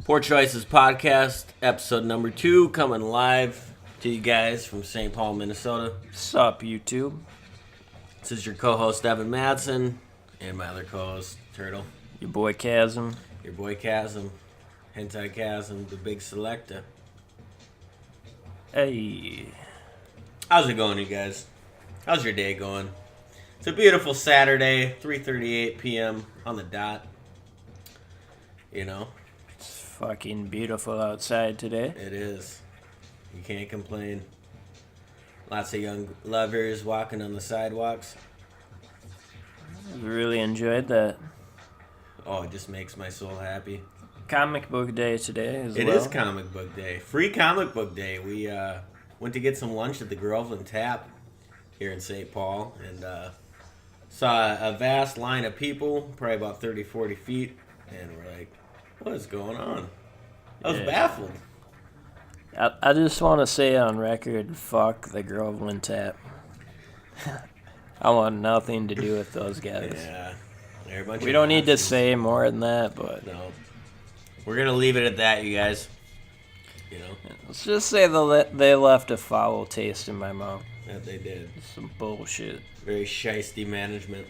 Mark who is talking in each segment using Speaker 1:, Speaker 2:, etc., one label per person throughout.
Speaker 1: Poor Choices Podcast, episode number 2, coming live to you guys from St. Paul, Minnesota.
Speaker 2: Sup, YouTube?
Speaker 1: This is your co-host, Evan Madson, and my other co-host, Turtle.
Speaker 2: Your boy Chasm.
Speaker 1: Your boy Chasm, Hentai Chasm, the big selector.
Speaker 2: Hey.
Speaker 1: How's it going, you guys? How's your day going? It's a beautiful Saturday, 3:38 p.m. on the dot. You know?
Speaker 2: It's fucking beautiful outside today.
Speaker 1: It is. You can't complain. Lots of young lovers walking on the sidewalks.
Speaker 2: Really enjoyed that.
Speaker 1: Oh, it just makes my soul happy.
Speaker 2: Comic book day today as well.
Speaker 1: It is comic book day. Free comic book day. We went to get some lunch at the Groveland Tap here in St. Paul and saw a vast line of people, probably about 30, 40 feet, and we're like, what is going on? I was baffled.
Speaker 2: I just want to say on record, fuck the Groveland Tap. I want nothing to do with those guys.
Speaker 1: Yeah. They're a bunch
Speaker 2: We
Speaker 1: of
Speaker 2: don't need to
Speaker 1: Nazis.
Speaker 2: say more than that, but
Speaker 1: No. We're going to leave it at that, you guys. You know?
Speaker 2: let's just say they left a foul taste in my mouth.
Speaker 1: That they did.
Speaker 2: Some bullshit.
Speaker 1: Very shisty management.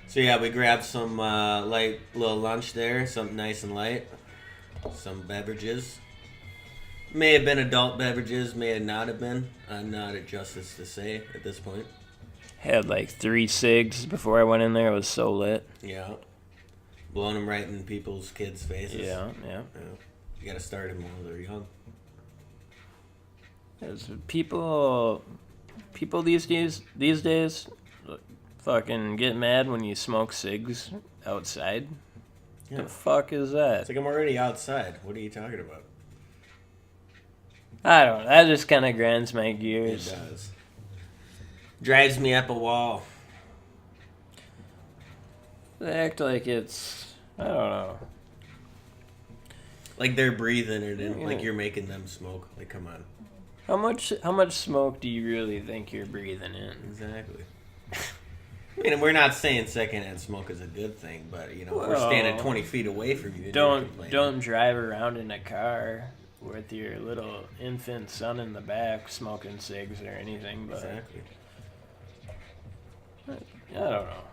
Speaker 1: So yeah, we grabbed some light little lunch there, something nice and light. Some beverages. May have been adult beverages, may have not have been. I'm not at justice to say at this point.
Speaker 2: Had like 3 cigs before I went in there. It was so lit.
Speaker 1: Yeah. Blowing them right in people's kids' faces.
Speaker 2: Yeah.
Speaker 1: You gotta start them while they're young.
Speaker 2: As people these days fucking get mad when you smoke cigs outside.
Speaker 1: Yeah.
Speaker 2: The fuck is that?
Speaker 1: It's like I'm already outside. What are you talking about?
Speaker 2: I don't know. That just kind of grinds my
Speaker 1: It
Speaker 2: gears.
Speaker 1: does. Drives me up a wall.
Speaker 2: They act like it's, I don't know.
Speaker 1: Like they're breathing it in.
Speaker 2: Yeah.
Speaker 1: Like you're making them smoke. Like, come on.
Speaker 2: How much smoke do you really think you're breathing in?
Speaker 1: Exactly. I mean, we're not saying secondhand smoke is a good thing, but you know, we're standing 20 feet away from you. And you're complaining.
Speaker 2: Don't drive around in a car with your little infant son in the back smoking cigs or anything. But
Speaker 1: Exactly.
Speaker 2: I don't know.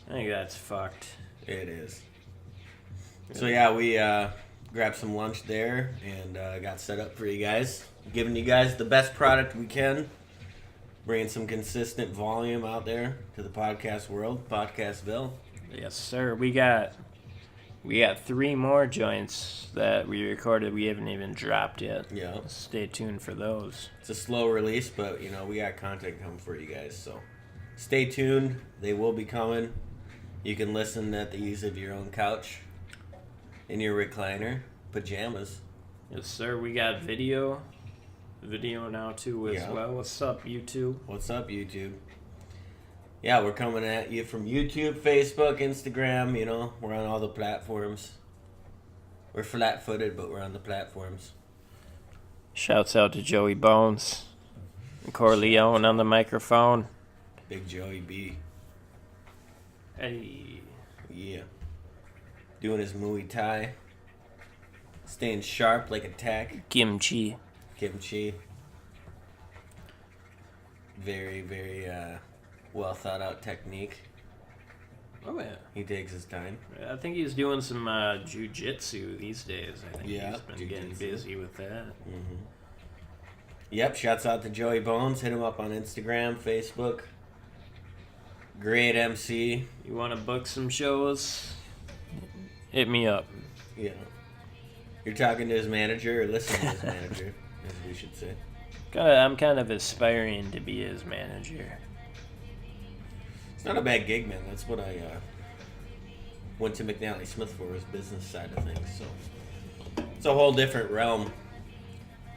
Speaker 2: I think that's fucked.
Speaker 1: It is. So yeah, we grabbed some lunch there and got set up for you guys, giving you guys the best product we can, bringing some consistent volume out there to the podcast world, Podcastville.
Speaker 2: Yes, sir. We got 3 more joints that we recorded. We haven't even dropped yet.
Speaker 1: Yeah.
Speaker 2: Stay tuned for those.
Speaker 1: It's a slow release, but you know we got content coming for you guys, so stay tuned. They will be coming. You can listen at the ease of your own couch, in your recliner, pajamas.
Speaker 2: Yes, sir. We got video now too as
Speaker 1: Yeah.
Speaker 2: well. What's up, YouTube?
Speaker 1: What's up, YouTube? Yeah, we're coming at you from YouTube, Facebook, Instagram. You know, we're on all the platforms. We're flat-footed, but we're on the platforms.
Speaker 2: Shouts out to Joey Bones and Corleone on the microphone.
Speaker 1: Big Joey B.
Speaker 2: Hey.
Speaker 1: Yeah. Doing his Muay Thai. Staying sharp like a tack.
Speaker 2: Kimchi.
Speaker 1: Kimchi. Very, very well thought out technique.
Speaker 2: Oh, yeah.
Speaker 1: He takes his time.
Speaker 2: I think he's doing some jiu-jitsu these days. I think
Speaker 1: Yeah,
Speaker 2: he's been getting
Speaker 1: jiu-jitsu.
Speaker 2: busy with that.
Speaker 1: Mm-hmm. Yep, shouts out to Joey Bones. Hit him up on Instagram, Facebook. Great MC.
Speaker 2: You want to book some shows? Hit me up.
Speaker 1: Yeah. You're talking to his manager, or listening to his manager, as we should say.
Speaker 2: I'm kind of aspiring to be his manager.
Speaker 1: It's not a bad gig, man. That's what I went to McNally Smith for, his business side of things. So it's a whole different realm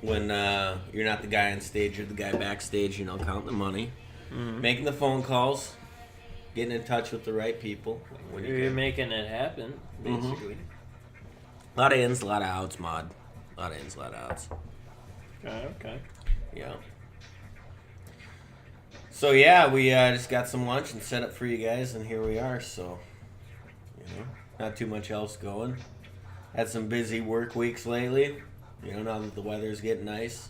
Speaker 1: when you're not the guy on stage, you're the guy backstage, you know, counting the money, making the phone calls, getting in touch with the right people. When
Speaker 2: You're making it happen, basically.
Speaker 1: A lot of ins, a lot of outs, Mod. A lot of ins, a lot of outs.
Speaker 2: Okay.
Speaker 1: Yeah. So yeah, we just got some lunch and set up for you guys, and here we are. So You know, not too much else going. Had some busy work weeks lately. You know, now that the weather's getting nice.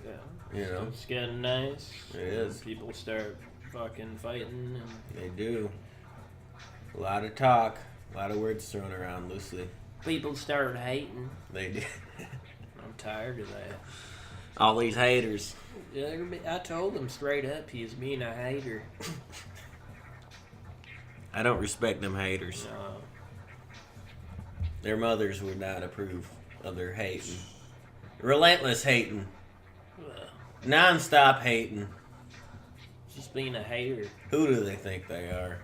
Speaker 2: Yeah.
Speaker 1: You know,
Speaker 2: It's getting nice.
Speaker 1: it is.
Speaker 2: People start fucking fighting. And
Speaker 1: They do. A lot of talk, a lot of words thrown around loosely.
Speaker 2: people start hating.
Speaker 1: They do.
Speaker 2: I'm tired of that.
Speaker 1: All these haters.
Speaker 2: Yeah, I told him straight up he's being a hater.
Speaker 1: I don't respect them haters.
Speaker 2: No.
Speaker 1: Their mothers would not approve of their hating. Relentless hating.
Speaker 2: Well,
Speaker 1: Non-stop hating.
Speaker 2: just being a hater.
Speaker 1: Who do they think they are?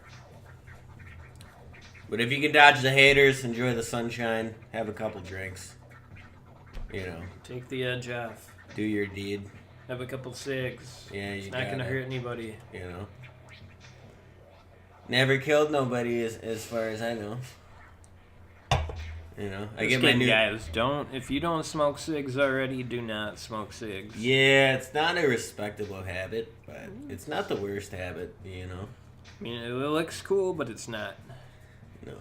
Speaker 1: But if you can dodge the haters, enjoy the sunshine, have a couple drinks. You know,
Speaker 2: Take the edge off.
Speaker 1: do your deed.
Speaker 2: Have a couple cigs.
Speaker 1: Yeah, you
Speaker 2: It's not gonna
Speaker 1: gotta.
Speaker 2: hurt anybody.
Speaker 1: You know. Never killed nobody as far as I know. You know, I
Speaker 2: Just
Speaker 1: get my
Speaker 2: kidding,
Speaker 1: new.
Speaker 2: guys. If you don't smoke cigs already, do not smoke cigs.
Speaker 1: Yeah, it's not a respectable habit, but it's not the worst habit, you know.
Speaker 2: I mean, it looks cool, but it's not.
Speaker 1: No.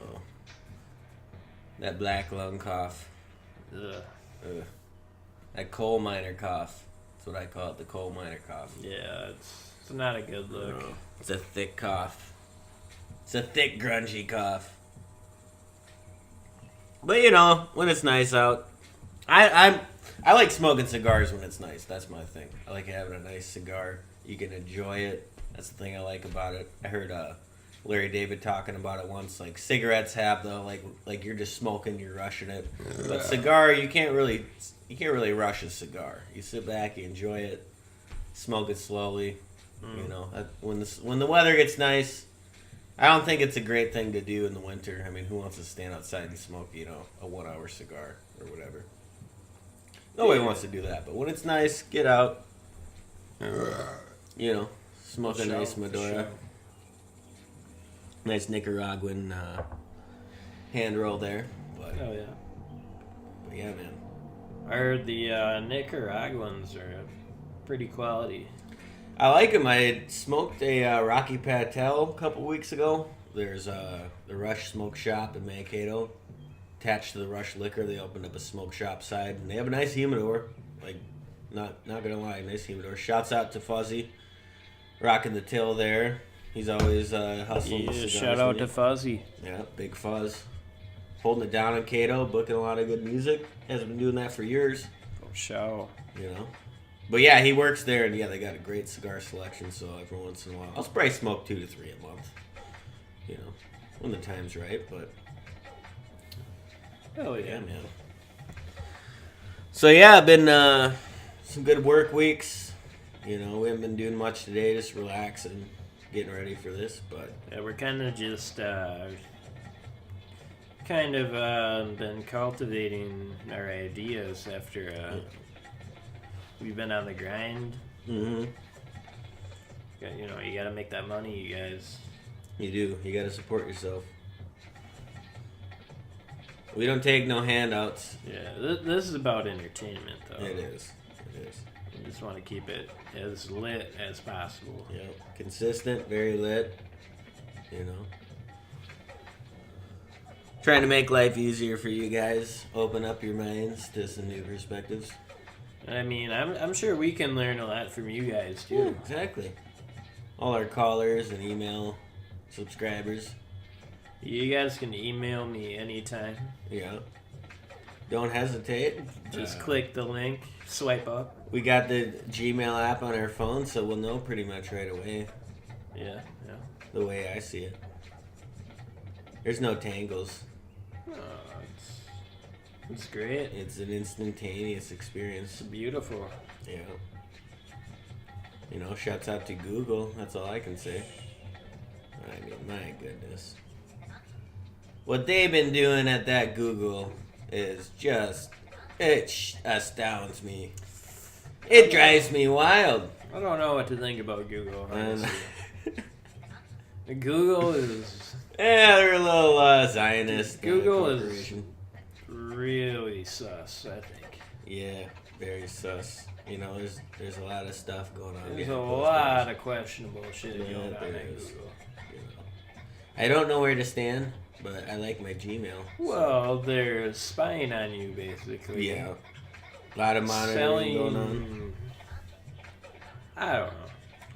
Speaker 1: That black lung cough.
Speaker 2: Ugh.
Speaker 1: Ugh. That coal miner cough. That's what I call it, the coal miner cough.
Speaker 2: Yeah, it's not a good look.
Speaker 1: No, it's a thick cough. It's a thick, grungy cough. But you know, when it's nice out, I like smoking cigars when it's nice. That's my thing. I like having a nice cigar. You can enjoy it. That's the thing I like about it. I heard Larry David talking about it once. Like cigarettes have the like you're just smoking, you're rushing it. But cigar, you can't really rush a cigar. You sit back, you enjoy it, smoke it slowly. You know, when the weather gets nice. I don't think it's a great thing to do in the winter. I mean, who wants to stand outside and smoke, you know, a 1 hour cigar or whatever? Nobody wants to do that. But when it's nice, get out. You know, smoke a nice Maduro. Nice Nicaraguan hand roll there. But
Speaker 2: Oh yeah.
Speaker 1: yeah, man.
Speaker 2: I heard the Nicaraguans are pretty quality.
Speaker 1: I like them. I smoked a Rocky Patel a couple weeks ago. There's the Rush Smoke Shop in Mankato. Attached to the Rush Liquor, they opened up a smoke shop side, and they have a nice humidor. Like, not gonna lie, nice humidor. Shouts out to Fuzzy, rocking the till there. He's always hustling.
Speaker 2: Yeah,
Speaker 1: cigars
Speaker 2: shout out
Speaker 1: with me.
Speaker 2: to Fuzzy.
Speaker 1: Yeah, Big Fuzz, holding it down in Cato, booking a lot of good music. Has been doing that for years.
Speaker 2: Oh, show.
Speaker 1: You know. But yeah, he works there, and yeah, they got a great cigar selection. So every once in a while, I'll probably smoke 2 to 3 a month. You know, when the time's right. But
Speaker 2: Oh
Speaker 1: yeah,
Speaker 2: yeah.
Speaker 1: man. So yeah, been some good work weeks. You know, we haven't been doing much today, just relaxing, getting ready for this. But
Speaker 2: Yeah, we're kind of just been cultivating our ideas after we've been on the grind.
Speaker 1: you
Speaker 2: You know, you gotta make that money, you guys.
Speaker 1: do. You got to support yourself. We don't take no handouts.
Speaker 2: Yeah, this is about entertainment, though.
Speaker 1: It is. It is.
Speaker 2: We just want to keep it as lit as possible.
Speaker 1: Yep. Consistent, very lit. You know. Trying to make life easier for you guys. Open up your minds to some new perspectives.
Speaker 2: I mean, I'm sure we can learn a lot from you guys too.
Speaker 1: Yeah, exactly. All our callers and email subscribers.
Speaker 2: You guys can email me anytime.
Speaker 1: Yeah. Don't hesitate.
Speaker 2: Just click the link, swipe up.
Speaker 1: We got the Gmail app on our phone, so we'll know pretty much right away
Speaker 2: Yeah.
Speaker 1: the way I see it. There's no tangles.
Speaker 2: Oh, it's great.
Speaker 1: It's an instantaneous
Speaker 2: It's
Speaker 1: experience.
Speaker 2: beautiful.
Speaker 1: Yeah. You know, shouts out to Google. That's all I can say. I mean, my goodness. What they've been doing at that Google is just, it astounds me. It drives me wild.
Speaker 2: I don't know what to think about Google,
Speaker 1: And,
Speaker 2: honestly. Google is
Speaker 1: yeah, they're a little Zionist.
Speaker 2: Google is-
Speaker 1: corporation.
Speaker 2: really sus, I think.
Speaker 1: Yeah, very sus. You know, there's a lot of stuff going on.
Speaker 2: There's a
Speaker 1: behind closed
Speaker 2: lot
Speaker 1: doors.
Speaker 2: of questionable shit
Speaker 1: Yeah,
Speaker 2: going on
Speaker 1: there
Speaker 2: at
Speaker 1: is.
Speaker 2: Google.
Speaker 1: You know. I don't know where to stand. but I like my Gmail.
Speaker 2: Well, they're spying on you, basically.
Speaker 1: Yeah. A lot of monitoring going on.
Speaker 2: I don't know.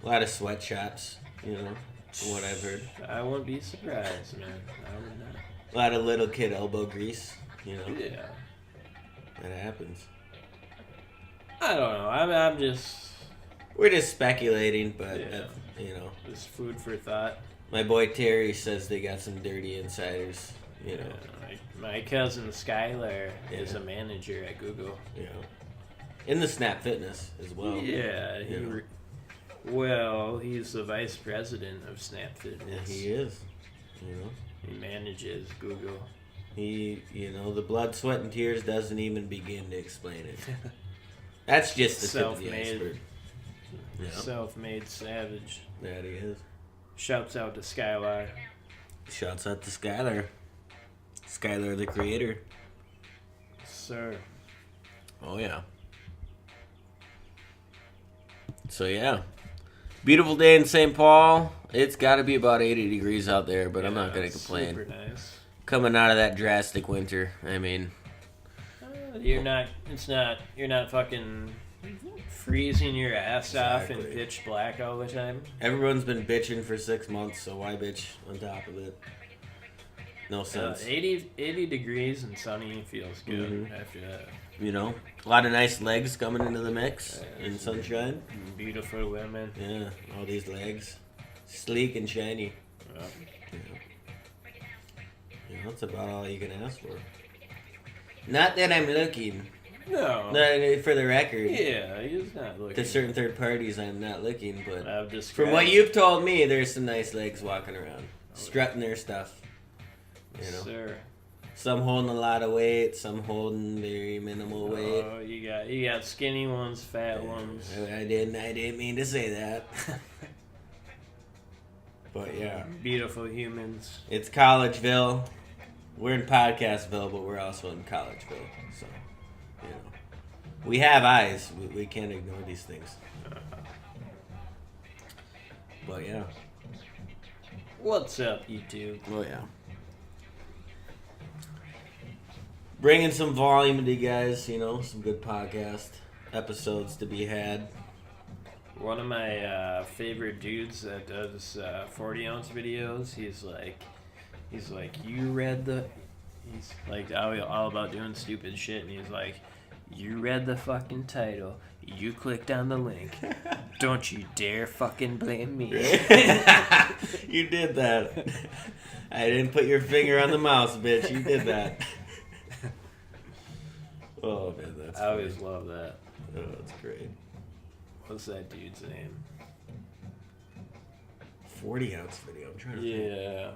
Speaker 1: A lot of sweatshops, you know, from what I've heard.
Speaker 2: I wouldn't be surprised, man. I would not.
Speaker 1: A lot of little kid elbow grease, you know.
Speaker 2: Yeah.
Speaker 1: That happens.
Speaker 2: I don't know. I'm just...
Speaker 1: We're just speculating, but, you know.
Speaker 2: Just food for thought.
Speaker 1: My boy Terry says they got some dirty insiders, you know.
Speaker 2: Yeah, my cousin Skylar is a manager at Google.
Speaker 1: Yeah. In the Snap Fitness as well.
Speaker 2: Yeah. He's the vice president of Snap Fitness.
Speaker 1: Yeah, he is. You know.
Speaker 2: He manages Google.
Speaker 1: The blood, sweat, and tears doesn't even begin to explain it. That's just the tip of the iceberg. Yeah.
Speaker 2: Self-made savage.
Speaker 1: That he is.
Speaker 2: Shouts out to Skylar.
Speaker 1: Shouts out to Skylar. Skylar the creator.
Speaker 2: Sir.
Speaker 1: Oh, yeah. So, yeah. Beautiful day in St. Paul. It's got to be about 80 degrees out there, but I'm not going to complain.
Speaker 2: Super nice.
Speaker 1: Coming out of that drastic winter, I mean...
Speaker 2: You're not fucking freezing your ass off in pitch black all the time.
Speaker 1: Everyone's been bitching for 6 months, so why bitch on top of it? No sense.
Speaker 2: 80 degrees and sunny feels good after that.
Speaker 1: You know, a lot of nice legs coming into the mix in sunshine.
Speaker 2: Beautiful women.
Speaker 1: Yeah, all these legs. Sleek and shiny.
Speaker 2: Yeah.
Speaker 1: You know, that's about all you can ask for. Not that I'm looking.
Speaker 2: No.
Speaker 1: For the record.
Speaker 2: Yeah, he's not looking.
Speaker 1: To certain third parties, I'm not looking, but
Speaker 2: from
Speaker 1: what you've told me, there's some nice legs walking around. Strutting their stuff. You know?
Speaker 2: Sir.
Speaker 1: Some holding a lot of weight, some holding very minimal weight.
Speaker 2: Oh, you got skinny ones, fat ones.
Speaker 1: I didn't mean to say that. But yeah.
Speaker 2: Beautiful humans.
Speaker 1: It's Collegeville. We're in Podcastville, but we're also in Collegeville. So, you know. We have eyes. We can't ignore these things. But yeah.
Speaker 2: What's up, YouTube?
Speaker 1: Oh yeah. Bringing some volume to you guys, you know, some good podcast episodes to be had.
Speaker 2: One of my favorite dudes that does 40-ounce videos, he's like, you read the... He's like all about doing stupid shit, and he's like, you read the fucking title, you clicked on the link, don't you dare fucking blame me.
Speaker 1: You did that. I didn't put your finger on the mouse, bitch. You did that. Oh, man, that's
Speaker 2: I always love that.
Speaker 1: Oh, that's great.
Speaker 2: What's that dude's name?
Speaker 1: 40-ounce video. I'm trying to think.
Speaker 2: Yeah.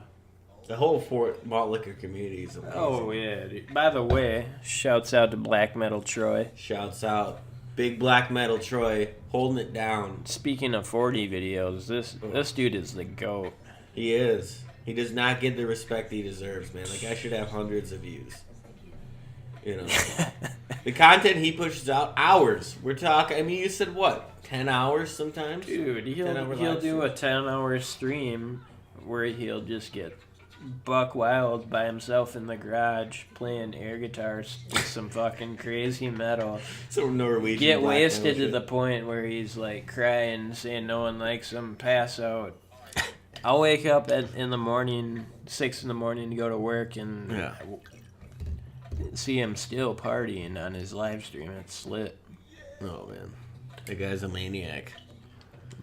Speaker 1: The whole malt liquor community is amazing.
Speaker 2: Oh, yeah. Dude. By the way, shouts out to Black Metal Troy.
Speaker 1: Shouts out. Big Black Metal Troy holding it down.
Speaker 2: Speaking of 40 videos, this dude is the GOAT.
Speaker 1: He is. He does not get the respect he deserves, man. Like, I should have hundreds of views. You know, the content he pushes out, hours. We're talking. I mean, you said what? 10 hours sometimes.
Speaker 2: Dude, he'll do a 10-hour stream where he'll just get buck wild by himself in the garage playing air guitars with some fucking crazy metal.
Speaker 1: Some Norwegian.
Speaker 2: Get wasted to the point where he's like crying, saying no one likes him, pass out. I'll wake up in the morning, 6 in the morning, to go to work and. See him still partying on his live stream. It's lit.
Speaker 1: Oh, man. That guy's a maniac.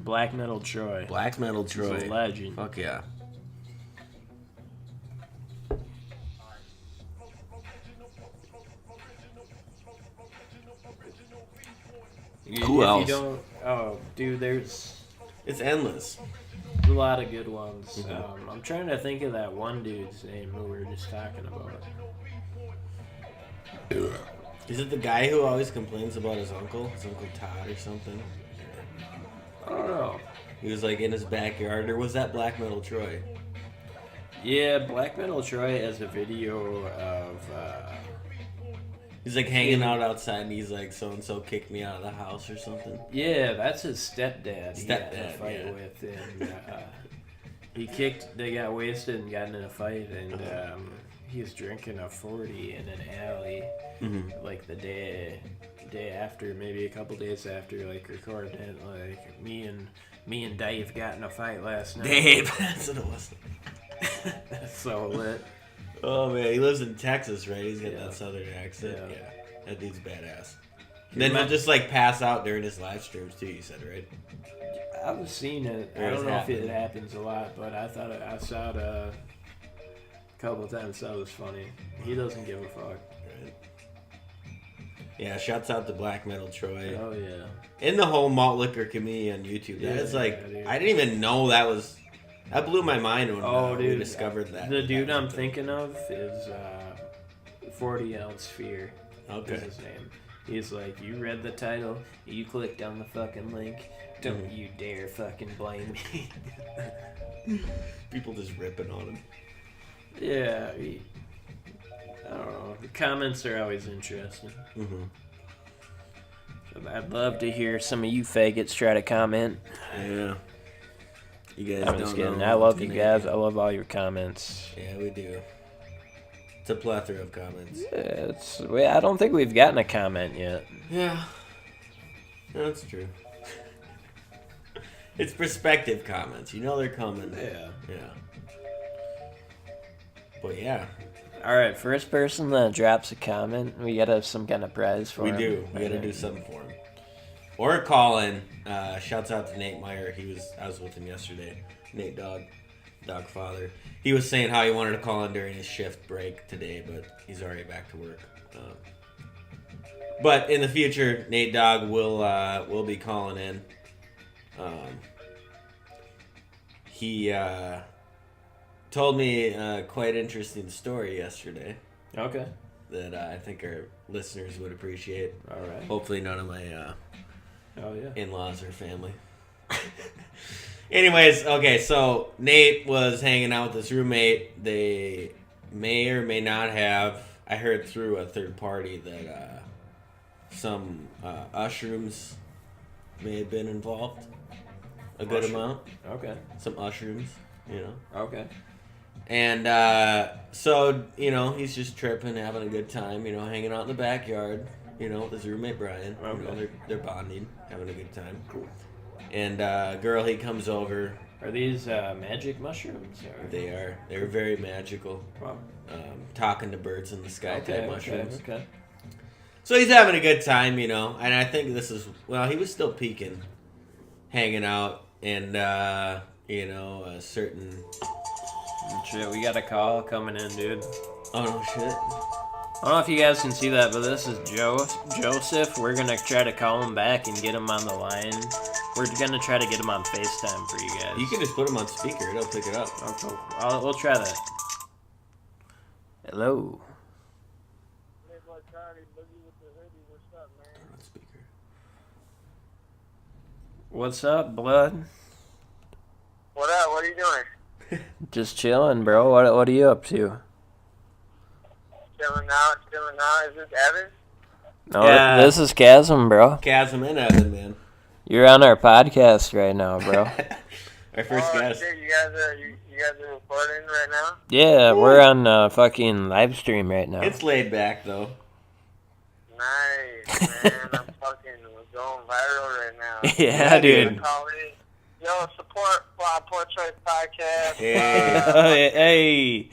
Speaker 2: Black Metal Troy.
Speaker 1: Black Metal Troy.
Speaker 2: He's a legend.
Speaker 1: Fuck yeah. Who else?
Speaker 2: Dude, there's...
Speaker 1: It's endless.
Speaker 2: A lot of good ones. Mm-hmm. I'm trying to think of that one dude's name who we were just talking about.
Speaker 1: Is it the guy who always complains about his uncle? His Uncle Todd or something?
Speaker 2: I don't know.
Speaker 1: He was like in his backyard, or was that Black Metal Troy?
Speaker 2: Yeah, Black Metal Troy has a video of...
Speaker 1: he's like hanging out outside and he's like, so-and-so kicked me out of the house or something.
Speaker 2: Yeah, that's his stepdad.
Speaker 1: Stepdad,
Speaker 2: he had to fight with. And, They got wasted and got in a fight, and he was drinking a 40 in an alley, like the day after, maybe a couple days after, like recording it. Like me and Dave got in a fight last night.
Speaker 1: Dave, that's what it was.
Speaker 2: That's so lit.
Speaker 1: Oh man, he lives in Texas, right? He's got that southern accent. Yeah, that dude's badass. Then he'll just like pass out during his live streams too. You said, right?
Speaker 2: I've seen it. I don't know if it happens a lot, but I saw it a couple times. That was funny. He doesn't give a fuck.
Speaker 1: Right. Yeah, shouts out to Black Metal Troy.
Speaker 2: Oh yeah.
Speaker 1: And the whole malt liquor community on YouTube. That is like, I didn't even know that was. That blew my mind when we discovered that.
Speaker 2: The dude I'm thinking of is 40 Ounce Fear.
Speaker 1: Okay.
Speaker 2: Is his name. He's like, you read the title, you clicked on the fucking link, don't you dare fucking blame me.
Speaker 1: People just ripping on him.
Speaker 2: Yeah, I don't know. The comments are always interesting. I'd love to hear some of you faggots try to comment.
Speaker 1: Yeah. You guys
Speaker 2: I'm just kidding. I love you guys. I love all your comments.
Speaker 1: Yeah, we do. It's a plethora of comments.
Speaker 2: I don't think we've gotten a comment yet.
Speaker 1: Yeah. That's true. It's perspective comments. You know they're coming.
Speaker 2: Yeah.
Speaker 1: But yeah.
Speaker 2: All right, first person that drops a comment, we gotta have some kind of prize for him.
Speaker 1: We do. We gotta do something for him. Or call in. Shouts out to Nate Meyer. I was with him yesterday. Nate Dog Father. He was saying how he wanted to call in during his shift break today, but he's already back to work. But in the future, Nate Dog will be calling in. He told me a quite interesting story yesterday.
Speaker 2: Okay.
Speaker 1: That I think our listeners would appreciate.
Speaker 2: All right.
Speaker 1: Hopefully none of my in-laws or family. Anyways, okay, so Nate was hanging out with his roommate. They may or may not have, I heard through a third party that some ushrooms may have been involved. A good amount. Okay. Some ushrooms,
Speaker 2: Okay.
Speaker 1: And so, he's just tripping, having a good time, hanging out in the backyard, with his roommate Brian.
Speaker 2: Okay.
Speaker 1: They're bonding, having a good time. Cool. And girl, he comes over.
Speaker 2: Are these magic mushrooms? Or?
Speaker 1: They are. They're very magical.
Speaker 2: Wow.
Speaker 1: Talking to birds in the sky type mushrooms.
Speaker 2: Okay.
Speaker 1: So he's having a good time, and I think he was still peeking, hanging out, and, a certain...
Speaker 2: Shit, we got a call coming in, dude.
Speaker 1: Oh, no shit.
Speaker 2: I don't know if you guys can see that, but this is Joseph. We're going to try to call him back and get him on the line. We're going to try to get him on FaceTime for you guys.
Speaker 1: You can just put him on speaker. It'll pick it up.
Speaker 2: Okay. We'll try that. Hello.
Speaker 1: Turn on speaker.
Speaker 2: What's up, blood?
Speaker 3: What up? What are you doing?
Speaker 2: Just chilling, bro. What are you up to?
Speaker 3: Chilling out. Is this Evan?
Speaker 2: No, this is Chasm, bro.
Speaker 1: Chasm and Evan, man.
Speaker 2: You're on our podcast right now, bro.
Speaker 1: Our first guest.
Speaker 3: Shit, you guys are recording right now?
Speaker 2: Yeah, we're on fucking live stream right now.
Speaker 1: It's laid back, though.
Speaker 3: Nice, man. I'm fucking going viral right now.
Speaker 2: Yeah, dude.
Speaker 3: Yo, support Poor Choice Podcast.
Speaker 2: Hey.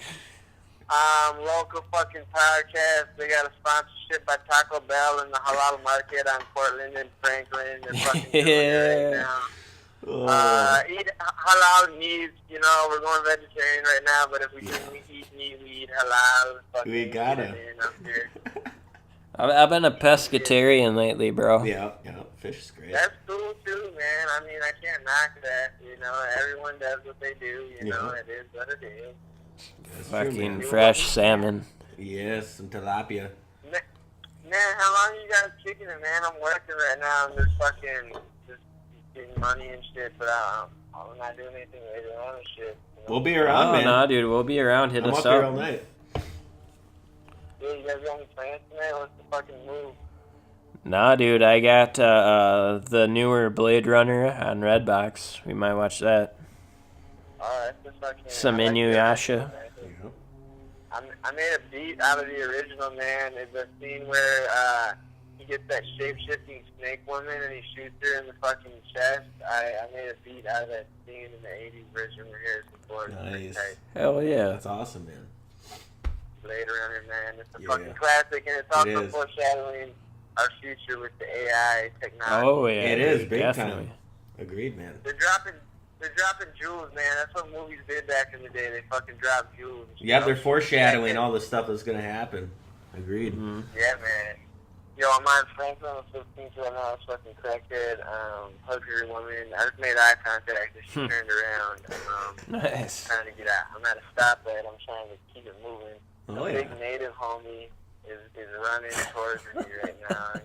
Speaker 3: Local fucking podcast. They got a sponsorship by Taco Bell in the Halal Market on Portland and Franklin. They're fucking doing it right now. Eat halal meat. We're going vegetarian right now, but if we eat meat, we eat halal.
Speaker 1: We gotta.
Speaker 2: I've been a pescatarian lately, bro.
Speaker 1: Yeah, fish is great.
Speaker 3: That's cool too, man. I mean, I can't knock that. Everyone does what they do. It is what it is.
Speaker 2: Fucking fresh salmon.
Speaker 1: Yes, some tilapia.
Speaker 3: Man, how long you guys kicking it, man? I'm working right now. I'm just getting money and shit, but I'm not doing anything later on and shit.
Speaker 1: We'll be around, man.
Speaker 2: No, dude, we'll be around. Hit us up.
Speaker 1: I'm up here all night.
Speaker 3: Dude, you guys got any plans tonight? What's the fucking move?
Speaker 2: Nah, dude, I got the newer Blade Runner on Redbox. We might watch that.
Speaker 3: Oh, that's the fucking...
Speaker 2: Some
Speaker 3: I like
Speaker 2: Inuyasha.
Speaker 1: Yeah.
Speaker 3: I made a beat out of the original, man. It's a scene where he gets that shape-shifting snake woman and he shoots her in the fucking chest. I made a beat out of that scene in the 80s version with Harrison Ford.
Speaker 1: Nice.
Speaker 2: Hell yeah.
Speaker 1: That's awesome, man.
Speaker 3: Blade Runner, man. It's a
Speaker 1: Yeah.
Speaker 3: fucking classic, and it's also
Speaker 1: is.
Speaker 3: foreshadowing our future with the AI technology.
Speaker 2: Oh yeah.
Speaker 1: It is,
Speaker 2: dude,
Speaker 1: big
Speaker 2: definitely.
Speaker 1: time. Agreed, man.
Speaker 3: They're dropping jewels, man. That's what movies did back in the day. They fucking dropped jewels.
Speaker 1: Yeah, they're foreshadowing all the stuff that's gonna happen. Agreed.
Speaker 2: Mm-hmm.
Speaker 3: Yeah, man. Yo, I'm on Franklin on 15th right now. It's fucking crackhead. Hugged her woman. I just made eye contact and she turned around.
Speaker 2: Nice.
Speaker 3: Trying to get out. I'm at a stoplight. I'm trying to keep it moving.
Speaker 1: Oh,
Speaker 3: The
Speaker 1: yeah.
Speaker 3: big native homie is running towards me right now. And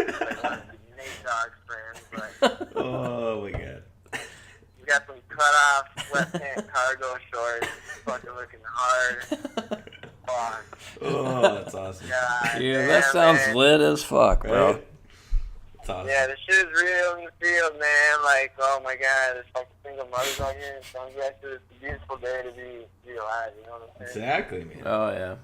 Speaker 3: he's like one of the Nate Dogg's friends, but
Speaker 1: Oh my god.
Speaker 3: he's got some cut off left hand cargo shorts. Fucking looking hard. Fuck.
Speaker 1: Oh, that's awesome.
Speaker 3: God,
Speaker 2: Dude,
Speaker 3: damn,
Speaker 2: that sounds
Speaker 3: man.
Speaker 2: lit as fuck, bro.
Speaker 1: Right? That's awesome.
Speaker 3: Yeah, this shit is real in the field, man. Like, oh my god, there's fucking single mothers out here in Sunset. It's a beautiful day to be alive, you know what I'm saying?
Speaker 1: Exactly, man.
Speaker 2: Oh yeah.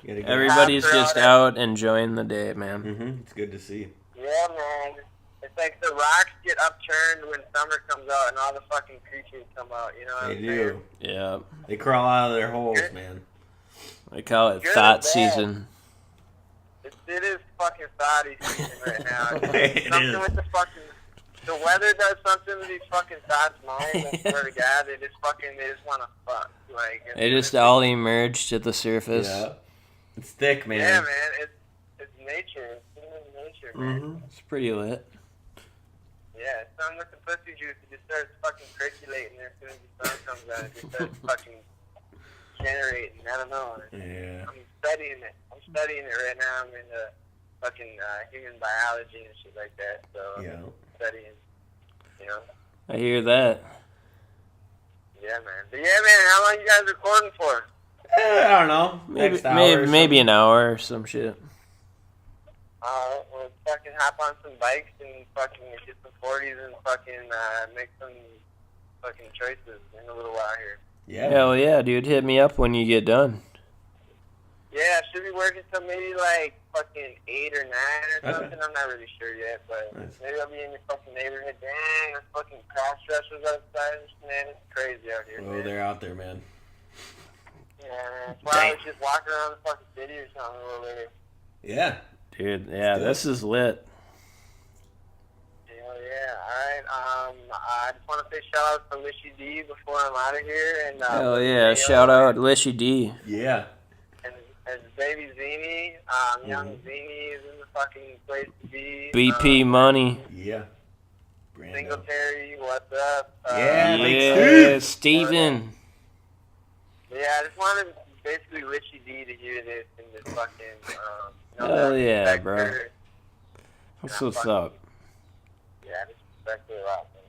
Speaker 1: You gotta get
Speaker 2: Everybody's
Speaker 3: After all
Speaker 2: just
Speaker 3: that-
Speaker 2: out enjoying the day, man.
Speaker 1: Mm-hmm. It's good to see.
Speaker 3: Yeah, man. It's like the rocks get upturned when summer comes out and all the fucking creatures come out, you know what
Speaker 1: They
Speaker 3: I'm
Speaker 1: do.
Speaker 2: Yeah.
Speaker 1: They crawl out of their holes,
Speaker 3: Good.
Speaker 1: man.
Speaker 2: They call it
Speaker 3: Good
Speaker 2: thought
Speaker 3: and bad.
Speaker 2: season.
Speaker 3: It is fucking thotty season right now.
Speaker 1: It
Speaker 3: Something
Speaker 1: is.
Speaker 3: with the fucking... The weather does something to these fucking thoughts minds. I swear to God, they just want to fuck. Like,
Speaker 2: They just all emerged at the surface.
Speaker 1: Yeah. It's thick, man.
Speaker 3: Yeah, man. It's nature. It's human nature, man.
Speaker 1: Mm-hmm.
Speaker 2: It's pretty lit.
Speaker 3: Yeah, it's something with the pussy juice. It just starts fucking percolating as soon as the sun comes out. It just starts fucking generating. I don't know.
Speaker 1: Yeah.
Speaker 3: I'm studying it. I'm studying it right now. I'm into fucking human biology and shit like that. So
Speaker 1: Yeah.
Speaker 3: I'm studying, you know.
Speaker 2: I hear that.
Speaker 3: Yeah, man. But yeah, man. How long you guys recording for?
Speaker 1: I don't know.
Speaker 2: Maybe
Speaker 1: Next hour or
Speaker 2: maybe
Speaker 1: something.
Speaker 2: an hour or some shit.
Speaker 3: We'll fucking hop on some bikes and fucking get some 40s and fucking make some fucking choices in a little while here.
Speaker 1: Yeah.
Speaker 2: Hell yeah, dude. Hit me up when you get done.
Speaker 3: Yeah, I should be working till maybe like fucking 8 or 9 or
Speaker 1: Okay.
Speaker 3: something. I'm not really sure yet, but
Speaker 1: Nice.
Speaker 3: maybe I'll be in your fucking neighborhood. Dang, there's fucking cross dressers outside. Man, it's crazy out here,
Speaker 1: Oh,
Speaker 3: man.
Speaker 1: they're out there, man.
Speaker 3: Yeah, man. That's why I was just walking around the fucking city or something a little later.
Speaker 1: Yeah.
Speaker 2: Dude, yeah,
Speaker 1: do
Speaker 2: this is lit.
Speaker 3: Hell yeah. Alright, I just want to say shout out to Lishy D before I'm out of here. And,
Speaker 2: Hell yeah, shout out Lishy D.
Speaker 1: Yeah.
Speaker 3: And baby Zini, young Zini is in the fucking place to be.
Speaker 2: BP money.
Speaker 1: Yeah. Brando.
Speaker 3: Singletary, what's up?
Speaker 1: Yeah, Big
Speaker 2: Yeah,
Speaker 1: Steve.
Speaker 2: Steven.
Speaker 3: Yeah, I just wanted basically Richie D to hear this and just fucking,
Speaker 2: Hell yeah,
Speaker 3: respect
Speaker 2: bro.
Speaker 3: her.
Speaker 2: What's up?
Speaker 3: Yeah, I just respect her a lot, man.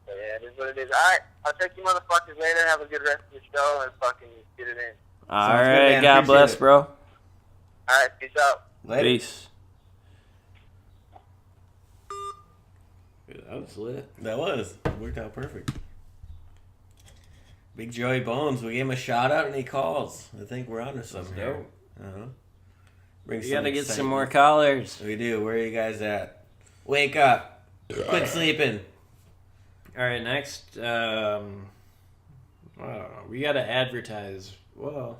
Speaker 3: But yeah, it is what it is. Alright, I'll check you motherfuckers later. Have a good rest of the show and fucking get it in.
Speaker 2: All
Speaker 1: Sounds good,
Speaker 2: right,
Speaker 1: man.
Speaker 2: God
Speaker 1: Appreciate
Speaker 2: bless,
Speaker 1: it.
Speaker 2: bro.
Speaker 3: Alright, peace out.
Speaker 1: Later.
Speaker 2: Peace.
Speaker 1: That was lit. That was. It worked out perfect. Big Joey Bones. We gave him a shout out and he calls. I think we're onto something here.
Speaker 2: dope.
Speaker 1: Uh-huh. Bring
Speaker 2: We gotta get some
Speaker 1: excitement.
Speaker 2: more callers.
Speaker 1: We do. Where are you guys at? Wake up. Quit sleeping.
Speaker 2: All right, next, we gotta advertise. Well,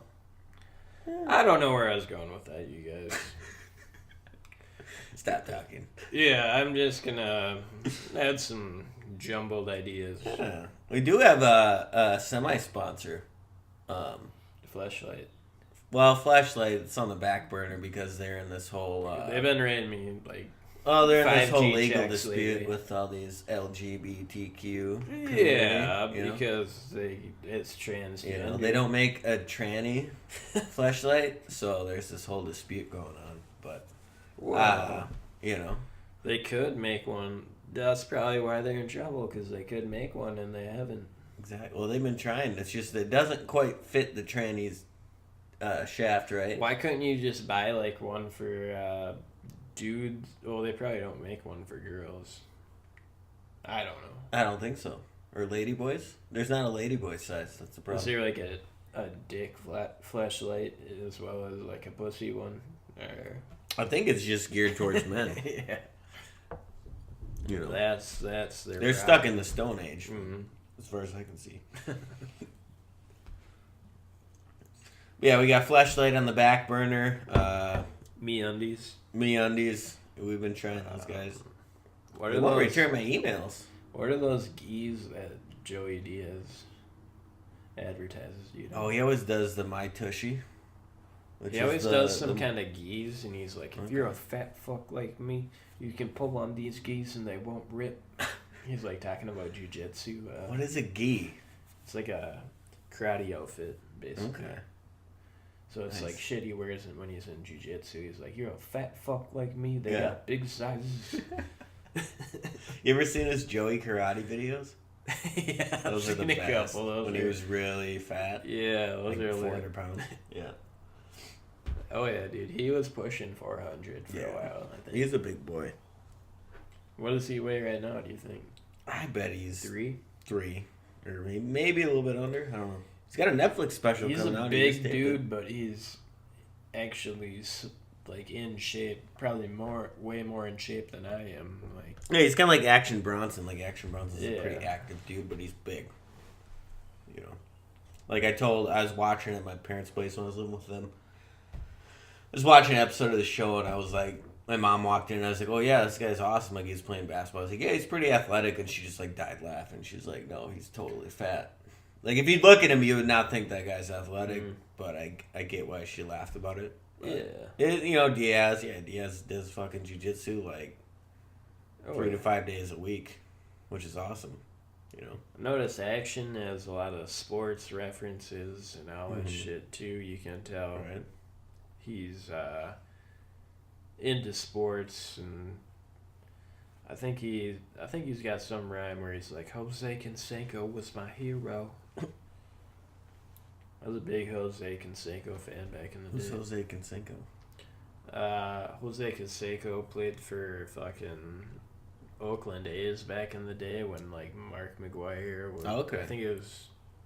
Speaker 2: I don't know where I was going with that, you guys.
Speaker 1: Stop talking.
Speaker 2: Yeah, I'm just gonna add some jumbled ideas.
Speaker 1: Yeah. We do have a semi-sponsor.
Speaker 2: Fleshlight.
Speaker 1: Well, Flashlight, it's on the back burner because they're in this whole...
Speaker 2: They've been writing me like.
Speaker 1: they're in this whole
Speaker 2: 5G
Speaker 1: legal
Speaker 2: checks
Speaker 1: dispute
Speaker 2: lately.
Speaker 1: with all these LGBTQ.
Speaker 2: Yeah,
Speaker 1: community, you know?
Speaker 2: because it's transgender.
Speaker 1: You know, they don't make a tranny flashlight, so there's this whole dispute going on. But,
Speaker 2: Wow.
Speaker 1: you know,
Speaker 2: They could make one. That's probably why they're in trouble, because they could make one and they haven't.
Speaker 1: exactly. Well, they've been trying. It's just it doesn't quite fit the tranny's shaft, right?
Speaker 2: Why couldn't you just buy like one for dudes? Well, they probably don't make one for girls. I don't know.
Speaker 1: I don't think so. Or ladyboys? There's not a ladyboy size. That's the problem.
Speaker 2: Is there like a dick flashlight as well as like a pussy one? Or...
Speaker 1: I think it's just geared towards men.
Speaker 2: Yeah.
Speaker 1: You know,
Speaker 2: that's their
Speaker 1: they're stuck in the Stone Age, as far as I can see. Yeah, we got Fleshlight on the back burner.
Speaker 2: MeUndies.
Speaker 1: MeUndies. We've been trying those guys.
Speaker 2: What
Speaker 1: They
Speaker 2: are
Speaker 1: won't
Speaker 2: those?
Speaker 1: return my emails.
Speaker 2: What are those geese that Joey Diaz advertises? You know?
Speaker 1: Oh, he always does the My Tushy.
Speaker 2: He always does some kind of geese, and he's like, if you're a fat fuck like me, you can pull on these geese and they won't rip. He's like talking about jujitsu.
Speaker 1: What is a gi?
Speaker 2: It's like a karate outfit, basically.
Speaker 1: Okay.
Speaker 2: So it's
Speaker 1: Nice.
Speaker 2: like shit he wears it when he's in jujitsu. He's like, you're a fat fuck like me. They
Speaker 1: Yeah.
Speaker 2: got big sizes.
Speaker 1: You ever seen his Joey karate videos?
Speaker 2: Yeah,
Speaker 1: Those are the
Speaker 2: I've seen a
Speaker 1: best.
Speaker 2: couple. Those
Speaker 1: When
Speaker 2: are,
Speaker 1: he was really fat.
Speaker 2: yeah, those
Speaker 1: Like
Speaker 2: are
Speaker 1: 400 pounds. Yeah.
Speaker 2: Oh yeah, dude, he was pushing 400 for a while. I think.
Speaker 1: He's a big boy.
Speaker 2: What does he weigh right now? Do you think
Speaker 1: I bet he's
Speaker 2: 3?
Speaker 1: 3. Or maybe a little bit under. I don't know. He's got a Netflix special
Speaker 2: He's
Speaker 1: coming
Speaker 2: a
Speaker 1: out.
Speaker 2: big dude, but he's actually like in shape. Probably way more in shape than I am. Like,
Speaker 1: Yeah, he's kind of like Action Bronson. Like Action Bronson's a
Speaker 2: Yeah.
Speaker 1: pretty active dude, but he's big. You know, like I was watching at my parents' place when I was living with them. I was watching an episode of the show, and I was like, my mom walked in, and I was like, "Oh yeah, this guy's awesome. Like he's playing basketball." I was like, "Yeah, he's pretty athletic," and she just like died laughing. She's like, "No, he's totally fat." Like if you look at him, you would not think that guy's athletic, but I get why she laughed about it. But Diaz does fucking jujitsu like 3 to 5 days a week, which is awesome. You know,
Speaker 2: notice Action has a lot of sports references and all that shit too. You can tell he's into sports, and I think he's got some rhyme where he's like, Jose Canseco was my hero. I was a big Jose Canseco fan back in the
Speaker 1: who's
Speaker 2: day.
Speaker 1: Jose Canseco?
Speaker 2: Jose Canseco played for fucking Oakland A's back in the day when like Mark McGwire was.
Speaker 1: Oh, okay.
Speaker 2: I think it was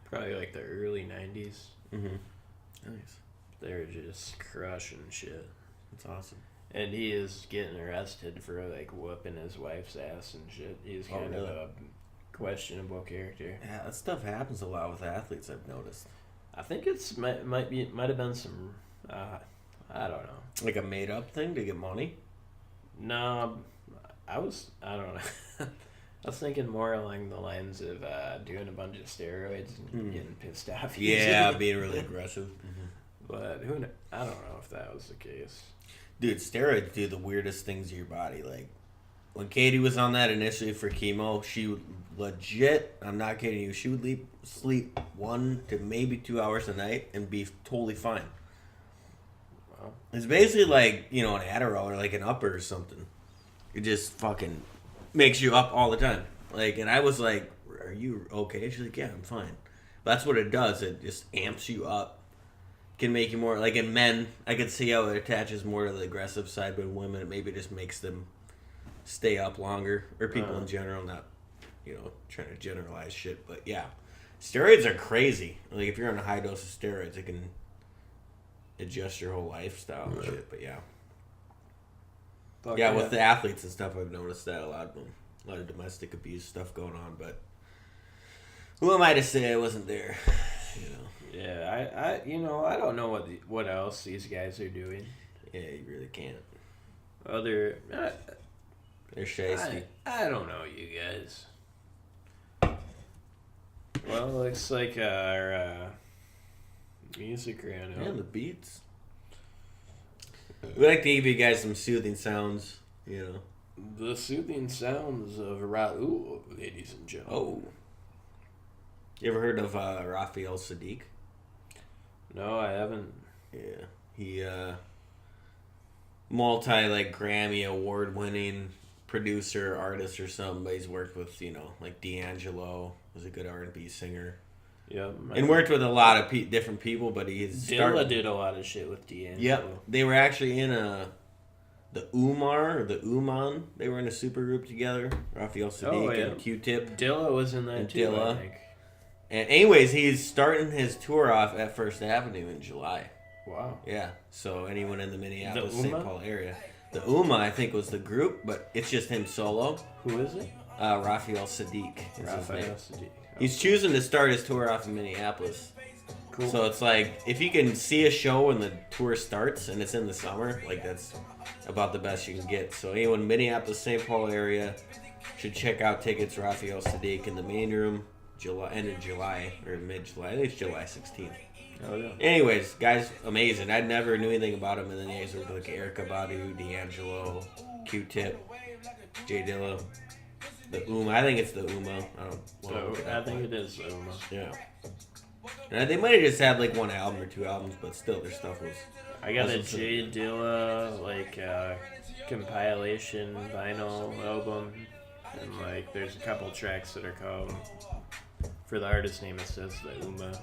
Speaker 2: probably like the early '90s.
Speaker 1: Nice.
Speaker 2: They were just crushing shit.
Speaker 1: That's awesome.
Speaker 2: And he is getting arrested for like whooping his wife's ass and shit. He's kind of a questionable character.
Speaker 1: Yeah, that stuff happens a lot with athletes. I've noticed.
Speaker 2: I think might have been some. I don't know.
Speaker 1: Like a made up thing to get money.
Speaker 2: No, I don't know. I was thinking more along the lines of doing a bunch of steroids and getting pissed off.
Speaker 1: Yeah,
Speaker 2: usually.
Speaker 1: being really aggressive.
Speaker 2: But I don't know if that was the case.
Speaker 1: Dude, steroids do the weirdest things to your body. Like, when Katie was on that initially for chemo, she would legit, I'm not kidding you, she would sleep 1 to maybe 2 hours a night and be totally fine.
Speaker 2: Wow.
Speaker 1: It's basically like, an Adderall or like an upper or something. It just fucking makes you up all the time. Like, and I was like, are you okay? She's like, yeah, I'm fine. That's what it does. It just amps you up. Can make you more, like in men, I could see how it attaches more to the aggressive side, but in women, it maybe just makes them stay up longer. Or people in general, not, trying to generalize shit. But yeah, steroids are crazy. Like if you're on a high dose of steroids, it can adjust your whole lifestyle and shit. But yeah. With the athletes and stuff, I've noticed that a lot of domestic abuse stuff going on. But who am I to say I wasn't there?
Speaker 2: Yeah, I don't know what else these guys are doing.
Speaker 1: Yeah, you really can't.
Speaker 2: They're
Speaker 1: shasty.
Speaker 2: I don't know, you guys. Well, looks like our music ran out.
Speaker 1: Yeah, the beats. We like to give you guys some soothing sounds,
Speaker 2: The soothing sounds of Raul, ladies and gentlemen.
Speaker 1: Oh. You ever heard of Raphael Sadiq?
Speaker 2: No, I haven't.
Speaker 1: Yeah. He, Grammy award winning producer, artist or something, but he's worked with, like D'Angelo, was a good R&B singer.
Speaker 2: Yeah.
Speaker 1: And worked with a lot of different people, but he's
Speaker 2: Dilla did a lot of shit with D'Angelo.
Speaker 1: Yep. They were actually in the Umar or the Uman. They were in a super group together. Raphael Sadiq and Q-Tip.
Speaker 2: Dilla was in that too,
Speaker 1: Dilla.
Speaker 2: I think.
Speaker 1: And anyways, he's starting his tour off at First Avenue in July.
Speaker 2: Wow.
Speaker 1: Yeah, so anyone in the Minneapolis,
Speaker 2: The
Speaker 1: St.
Speaker 2: Uma?
Speaker 1: Paul area. The Uma, I think, was the group, but it's just him solo.
Speaker 2: Who is it?
Speaker 1: Raphael Sadiq is his name.
Speaker 2: Sadiq.
Speaker 1: He's choosing to start his tour off in Minneapolis.
Speaker 2: Cool.
Speaker 1: So it's like, if you can see a show when the tour starts and it's in the summer, like that's about the best you can get. So anyone in Minneapolis, St. Paul area should check out tickets. Raphael Sadiq in the main room, end of July or mid-July. I think it's July 16th.
Speaker 2: Oh, yeah.
Speaker 1: Anyways, guys, amazing. I never knew anything about him, and then he guys worked with like Erykah Badu, D'Angelo, Q-Tip, J Dilla, the Uma. I think it's the Uma.
Speaker 2: I think it is Uma.
Speaker 1: Yeah. And they might have just had like one album or two albums, but still, their stuff was.
Speaker 2: I got a J Dilla compilation vinyl album, and like there's a couple tracks that are called. For the artist name, it says the Uma.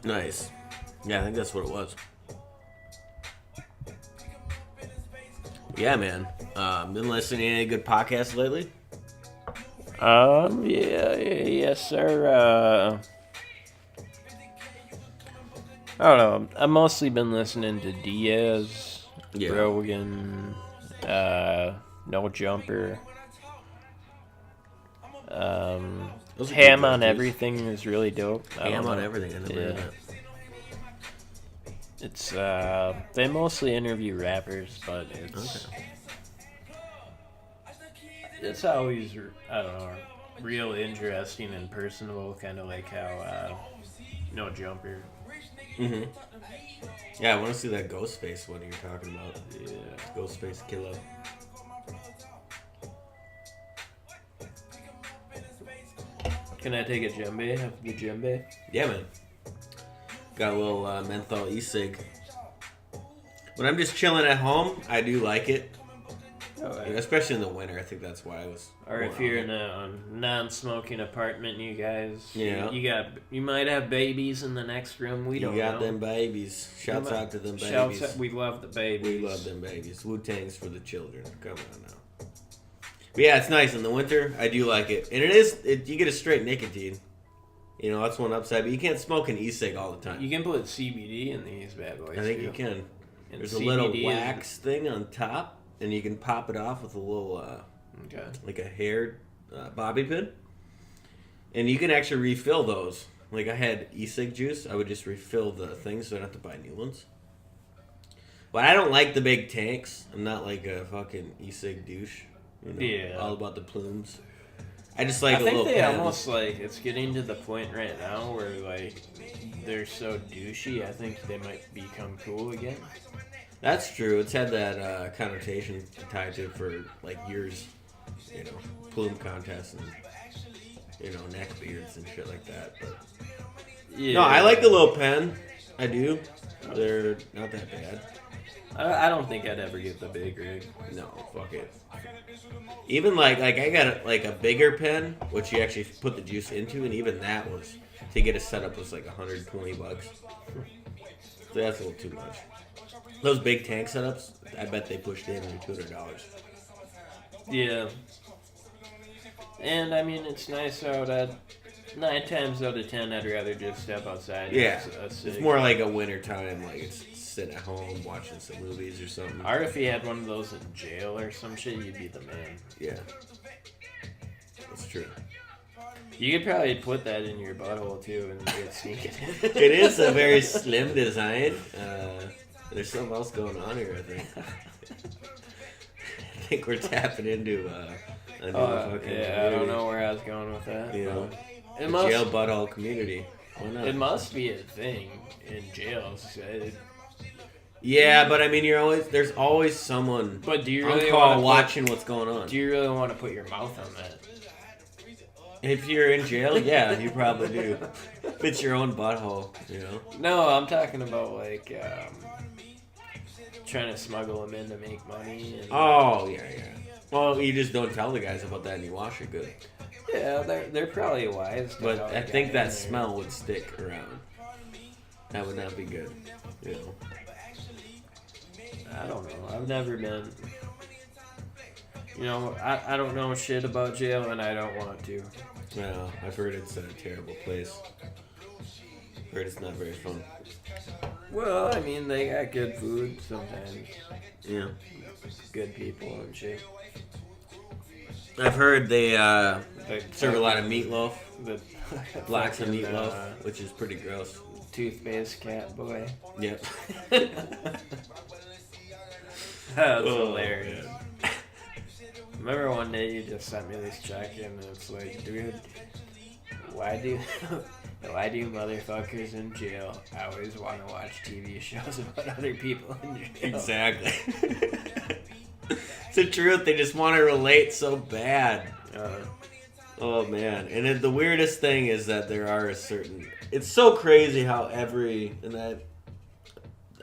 Speaker 1: Nice. Yeah, I think that's what it was. Yeah, man. Been listening to any good podcasts lately?
Speaker 2: Yes, sir. I don't know. I've mostly been listening to Diaz, Rogan, No Jumper. Ham on Everything is really dope.
Speaker 1: Ham on Everything, I never heard that.
Speaker 2: It's they mostly interview rappers, but it's always, I don't know, real interesting and personable, kind of like how No Jumper.
Speaker 1: Mm-hmm. Yeah, I want to see that Ghostface one you're talking about.
Speaker 2: Yeah,
Speaker 1: Ghostface Killer.
Speaker 2: Can I take a djembe? Have the djembe?
Speaker 1: Yeah, man. Got a little menthol e-cig. When I'm just chilling at home, I do like it. Especially in the winter. I think that's why I was.
Speaker 2: Or if you're in a non-smoking apartment, you guys.
Speaker 1: Yeah.
Speaker 2: You might have babies in the next room. We don't know.
Speaker 1: You got them babies. Shouts out to them babies.
Speaker 2: We love the babies.
Speaker 1: We love them babies. Wu-Tang's for the children. Come on now. But yeah, it's nice in the winter. I do like it, and you get a straight nicotine. You know, that's one upside. But you can't smoke an e-cig all the time.
Speaker 2: You can put CBD in these bad boys.
Speaker 1: I think you can.
Speaker 2: And
Speaker 1: there's a
Speaker 2: CBD
Speaker 1: little wax thing on top, and you can pop it off with a little, like a hair bobby pin. And you can actually refill those. Like I had e-cig juice, I would just refill the thing so I don't have to buy new ones. But I don't like the big tanks. I'm not like a fucking e-cig douche. You know,
Speaker 2: yeah.
Speaker 1: All about the plumes. I just like
Speaker 2: I think they
Speaker 1: pen.
Speaker 2: almost like it's getting to the point right now where like they're so douchey. I think they might become cool again.
Speaker 1: That's true. It's had that connotation tied to it for like years. You know, plume contests and neck beards and shit like that. But yeah. No, I like the little pen. I do. They're not that bad.
Speaker 2: I don't think I'd ever get the big rig.
Speaker 1: No, fuck it. Even like I got a bigger pen, which you actually put the juice into, and even that was to get a setup was like $120. So that's a little too much. Those big tank setups, I bet they pushed in under $200.
Speaker 2: Yeah. And I mean, it's nice out at 9 times out of 10. I'd rather just step outside.
Speaker 1: Yeah, it's more like a winter time, like it's sitting at home watching some movies or something.
Speaker 2: Or if you had one of those in jail or some shit, you'd be the man.
Speaker 1: Yeah, that's true.
Speaker 2: You could probably put that in your butthole too and get sneaking.
Speaker 1: It is a very slim design. There's something else going on here, I think. I think we're tapping into a new fucking community.
Speaker 2: I don't know where I was going with that.
Speaker 1: You know,
Speaker 2: the
Speaker 1: jail butthole community. Why not?
Speaker 2: It must be a thing in jails.
Speaker 1: Yeah, but I mean, there's always someone
Speaker 2: but do you really
Speaker 1: watching what's going on.
Speaker 2: Do you really want to put your mouth on that?
Speaker 1: If you're in jail, yeah, you probably do. If it's your own butthole, you know.
Speaker 2: No, I'm talking about like trying to smuggle them in to make money. And,
Speaker 1: yeah. Well, you just don't tell the guys about that, and you wash it good.
Speaker 2: Yeah, they're probably wise.
Speaker 1: But I think that smell would stick around. That would not be good, you know.
Speaker 2: I don't know. I've never been. You know, I don't know shit about jail, and I don't want to.
Speaker 1: No, I've heard it's a terrible place. Heard it's not very fun.
Speaker 2: Well, I mean, they got good food sometimes.
Speaker 1: Yeah.
Speaker 2: Good people and shit.
Speaker 1: I've heard they
Speaker 2: They
Speaker 1: serve a lot of meatloaf.
Speaker 2: The
Speaker 1: Blocks of
Speaker 2: fucking,
Speaker 1: meatloaf, which is pretty gross.
Speaker 2: Toothpaste cat boy.
Speaker 1: Yep.
Speaker 2: That's hilarious. Remember one day you just sent me this check and it's like, dude, why do motherfuckers in jail always want to watch TV shows about other people in jail?
Speaker 1: Exactly. It's the truth. They just want to relate so bad. Oh man! And then the weirdest thing is that there are a certain. It's so crazy how and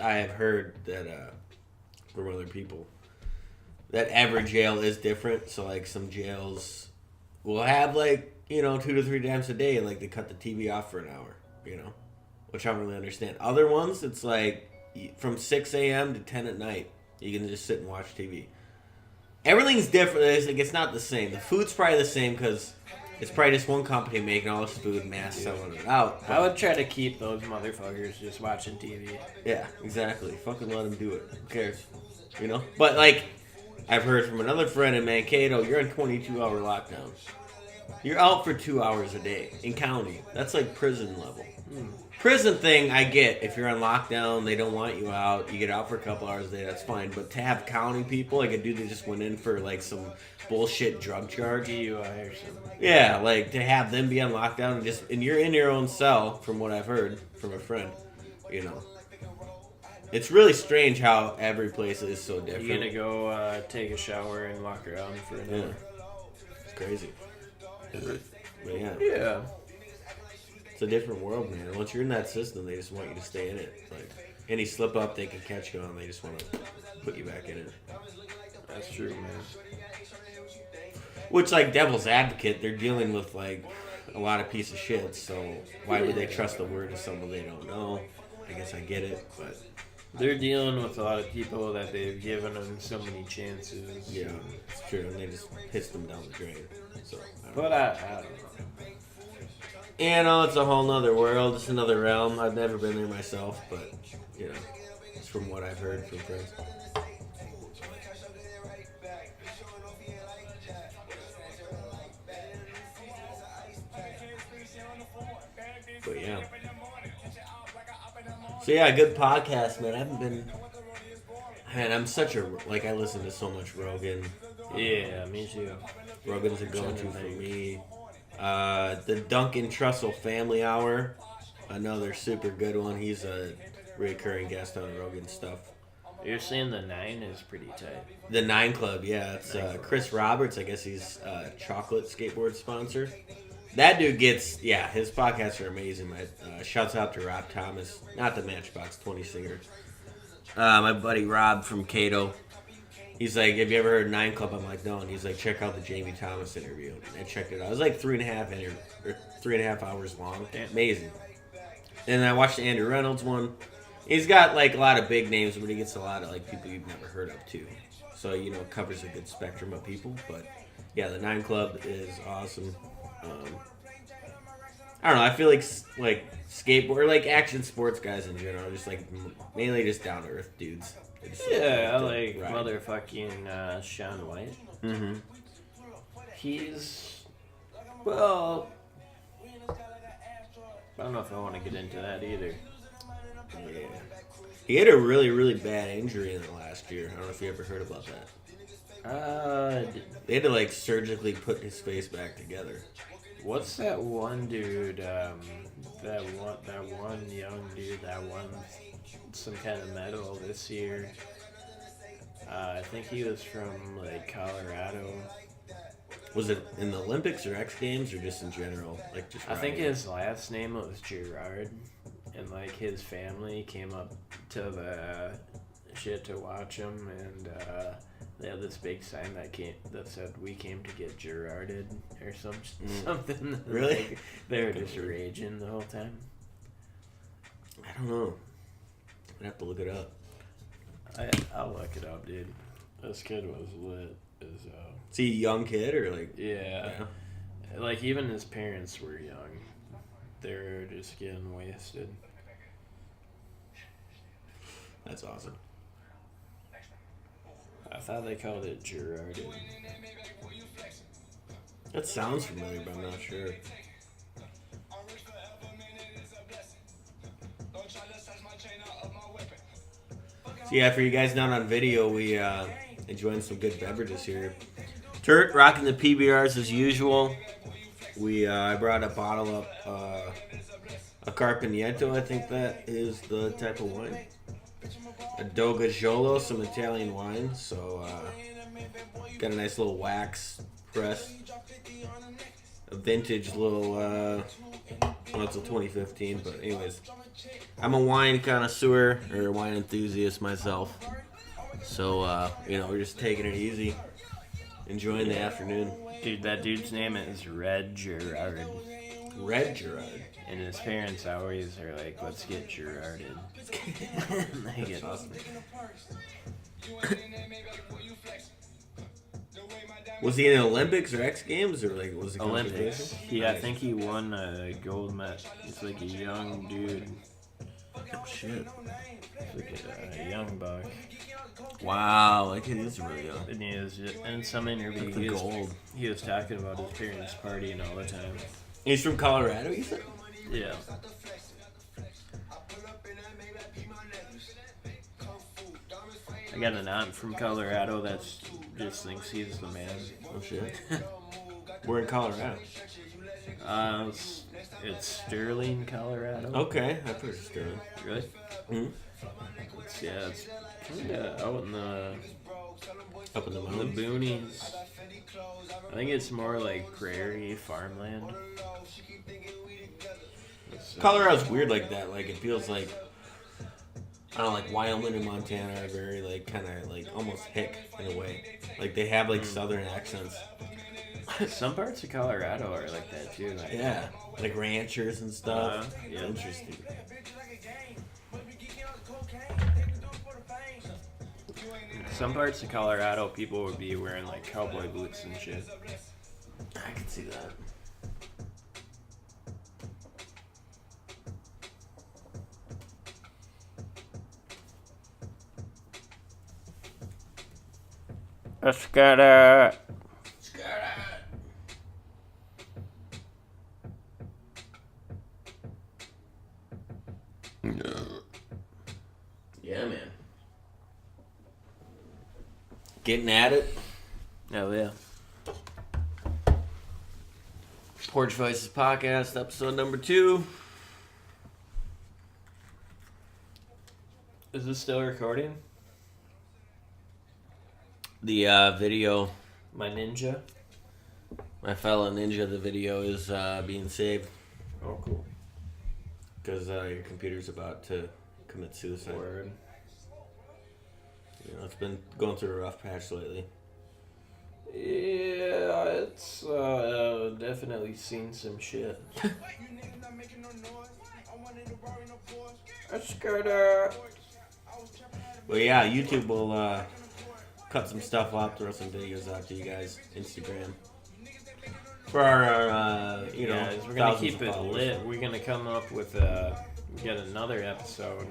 Speaker 1: I have heard that from other people that every jail is different. So like some jails will have like 2 to 3 times a day, like they cut the TV off for an hour, which I don't really understand. Other ones, it's like from 6 a.m. to 10 at night, you can just sit and watch TV. Everything's different. It's not the same. The food's probably the same because it's probably just one company making all this food, mass selling it out.
Speaker 2: I would try to keep those motherfuckers just watching TV.
Speaker 1: Yeah, exactly. Fucking let them do it. Who cares? But like, I've heard from another friend in Mankato, you're in 22-hour lockdown. You're out for 2 hours a day in county. That's like prison level. Prison thing, I get. If you're on lockdown, they don't want you out. You get out for a couple hours a day, that's fine. But to have county people, like a dude that just went in for like some bullshit drug charge.
Speaker 2: DUI or something.
Speaker 1: Yeah, like to have them be on lockdown and you're in your own cell, from what I've heard from a friend. It's really strange how every place is so different.
Speaker 2: You're gonna go take a shower and walk around for an hour.
Speaker 1: It's crazy. But yeah.
Speaker 2: Yeah.
Speaker 1: It's a different world, man. Once you're in that system, they just want you to stay in it. Like any slip up, they can catch you on. They just want to put you back in it.
Speaker 2: That's true, man.
Speaker 1: Which, like devil's advocate, they're dealing with like a lot of piece of shit. So why would they trust the word of someone they don't know? I guess I get it, but
Speaker 2: they're dealing with a lot of people that they've given them so many chances.
Speaker 1: Yeah, it's true, and they just pissed them down the drain. So,
Speaker 2: I don't know.
Speaker 1: It's a whole nother world. It's another realm. I've never been there myself, but it's from what I've heard from friends. But yeah. So yeah, good podcast, man. I haven't been. Man, I'm such a I listen to so much Rogan.
Speaker 2: Yeah, me too.
Speaker 1: Rogan's a go-to for me. The Duncan Trussell Family Hour, another super good one. He's a recurring guest on Rogan stuff.
Speaker 2: You're saying the 9 is pretty tight.
Speaker 1: The 9 Club, yeah. It's Chris Roberts. I guess he's a chocolate skateboard sponsor. That dude gets, his podcasts are amazing. Shouts out to Rob Thomas, not the Matchbox 20 singer. My buddy Rob from Cato. He's like, have you ever heard 9 Club? I'm like, no. And he's like, check out the Jamie Thomas interview. And I checked it out. It was like 3.5 hours long. Amazing. And I watched the Andrew Reynolds one. He's got like a lot of big names, but he gets a lot of like people you've never heard of too. So, it covers a good spectrum of people. But yeah, the 9 Club is awesome. I don't know. I feel like skateboard, or like action sports guys in general, just like mainly just down to earth dudes.
Speaker 2: Yeah, I like motherfucking Shaun White.
Speaker 1: Mm-hmm.
Speaker 2: He's I don't know if I want to get into that either.
Speaker 1: Yeah, he had a really, really bad injury in the last year. I don't know if you ever heard about that. They had to surgically put his face back together.
Speaker 2: What's that one dude? That one young dude that won some kind of medal this year. I think he was from Colorado.
Speaker 1: Was it in the Olympics or X Games or just in general?
Speaker 2: I think his last name was Gerard, and his family came up to the shit to watch him, and they had this big sign that said "We came to get Gerarded" or something.
Speaker 1: Really?
Speaker 2: They were just raging the whole time.
Speaker 1: I don't know. I'd have to look it up.
Speaker 2: I'll look it up, dude. This kid was lit as
Speaker 1: Is he a young kid or like?
Speaker 2: yeah. Like even his parents were young. They were just getting wasted.
Speaker 1: That's awesome.
Speaker 2: I thought they called it Gerard.
Speaker 1: That sounds familiar, but I'm not sure. So yeah, for you guys not on video, we enjoying some good beverages here. Turt rocking the PBRs as usual. I brought a bottle up, a Carpagneto, I think that is the type of wine. A Dogagiolo, some Italian wine. So got a nice little wax press. A vintage little, well, it's a 2015, but anyways. I'm a wine connoisseur, or a wine enthusiast myself. So, we're just taking it easy. Enjoying the afternoon.
Speaker 2: Dude, that dude's name is Red Gerard.
Speaker 1: Red Gerard.
Speaker 2: And his parents always are like, let's get Gerarded. They get
Speaker 1: awesome. Was he in the Olympics or X Games or like was it
Speaker 2: Olympics? I think he won a gold medal. He's like a young dude.
Speaker 1: Oh shit!
Speaker 2: He's like a young buck.
Speaker 1: Wow, that kid is really young.
Speaker 2: And he is in some interview. He was talking about his parents partying all the time.
Speaker 1: He's from Colorado, you said?
Speaker 2: Yeah. I got an aunt from Colorado that just thinks he's the man.
Speaker 1: Oh shit. We're in Colorado.
Speaker 2: It's Sterling, Colorado.
Speaker 1: Okay, I've heard of Sterling.
Speaker 2: Really?
Speaker 1: Mm-hmm.
Speaker 2: It's kind of out in the
Speaker 1: up in the mountains.
Speaker 2: The boonies. I think it's more like prairie farmland.
Speaker 1: Colorado's weird like that. Like it feels like I don't know, like Wyoming and Montana are very like kind of like almost hick in a way. Like they have like southern accents.
Speaker 2: Some parts of Colorado are like that too. Like,
Speaker 1: yeah, like ranchers and stuff.
Speaker 2: Yeah,
Speaker 1: interesting.
Speaker 2: Some parts of Colorado, people would be wearing like cowboy boots and shit.
Speaker 1: I can see that.
Speaker 2: Escada.
Speaker 1: Yeah, man. Getting at it.
Speaker 2: Oh, yeah.
Speaker 1: Porch Voices Podcast, episode number 2.
Speaker 2: Is this still recording?
Speaker 1: The video,
Speaker 2: My ninja?
Speaker 1: my fellow ninja, the video is being saved.
Speaker 2: Oh, cool.
Speaker 1: Because your computer's about to commit suicide.
Speaker 2: Word.
Speaker 1: You know, it's been going through a rough patch lately.
Speaker 2: Yeah, it's definitely seen some shit. Escada.
Speaker 1: Well, yeah, YouTube will cut some stuff up, throw some videos out to you guys, Instagram. For our,
Speaker 2: Yeah, we're gonna keep it lit. We're gonna come up with get another episode.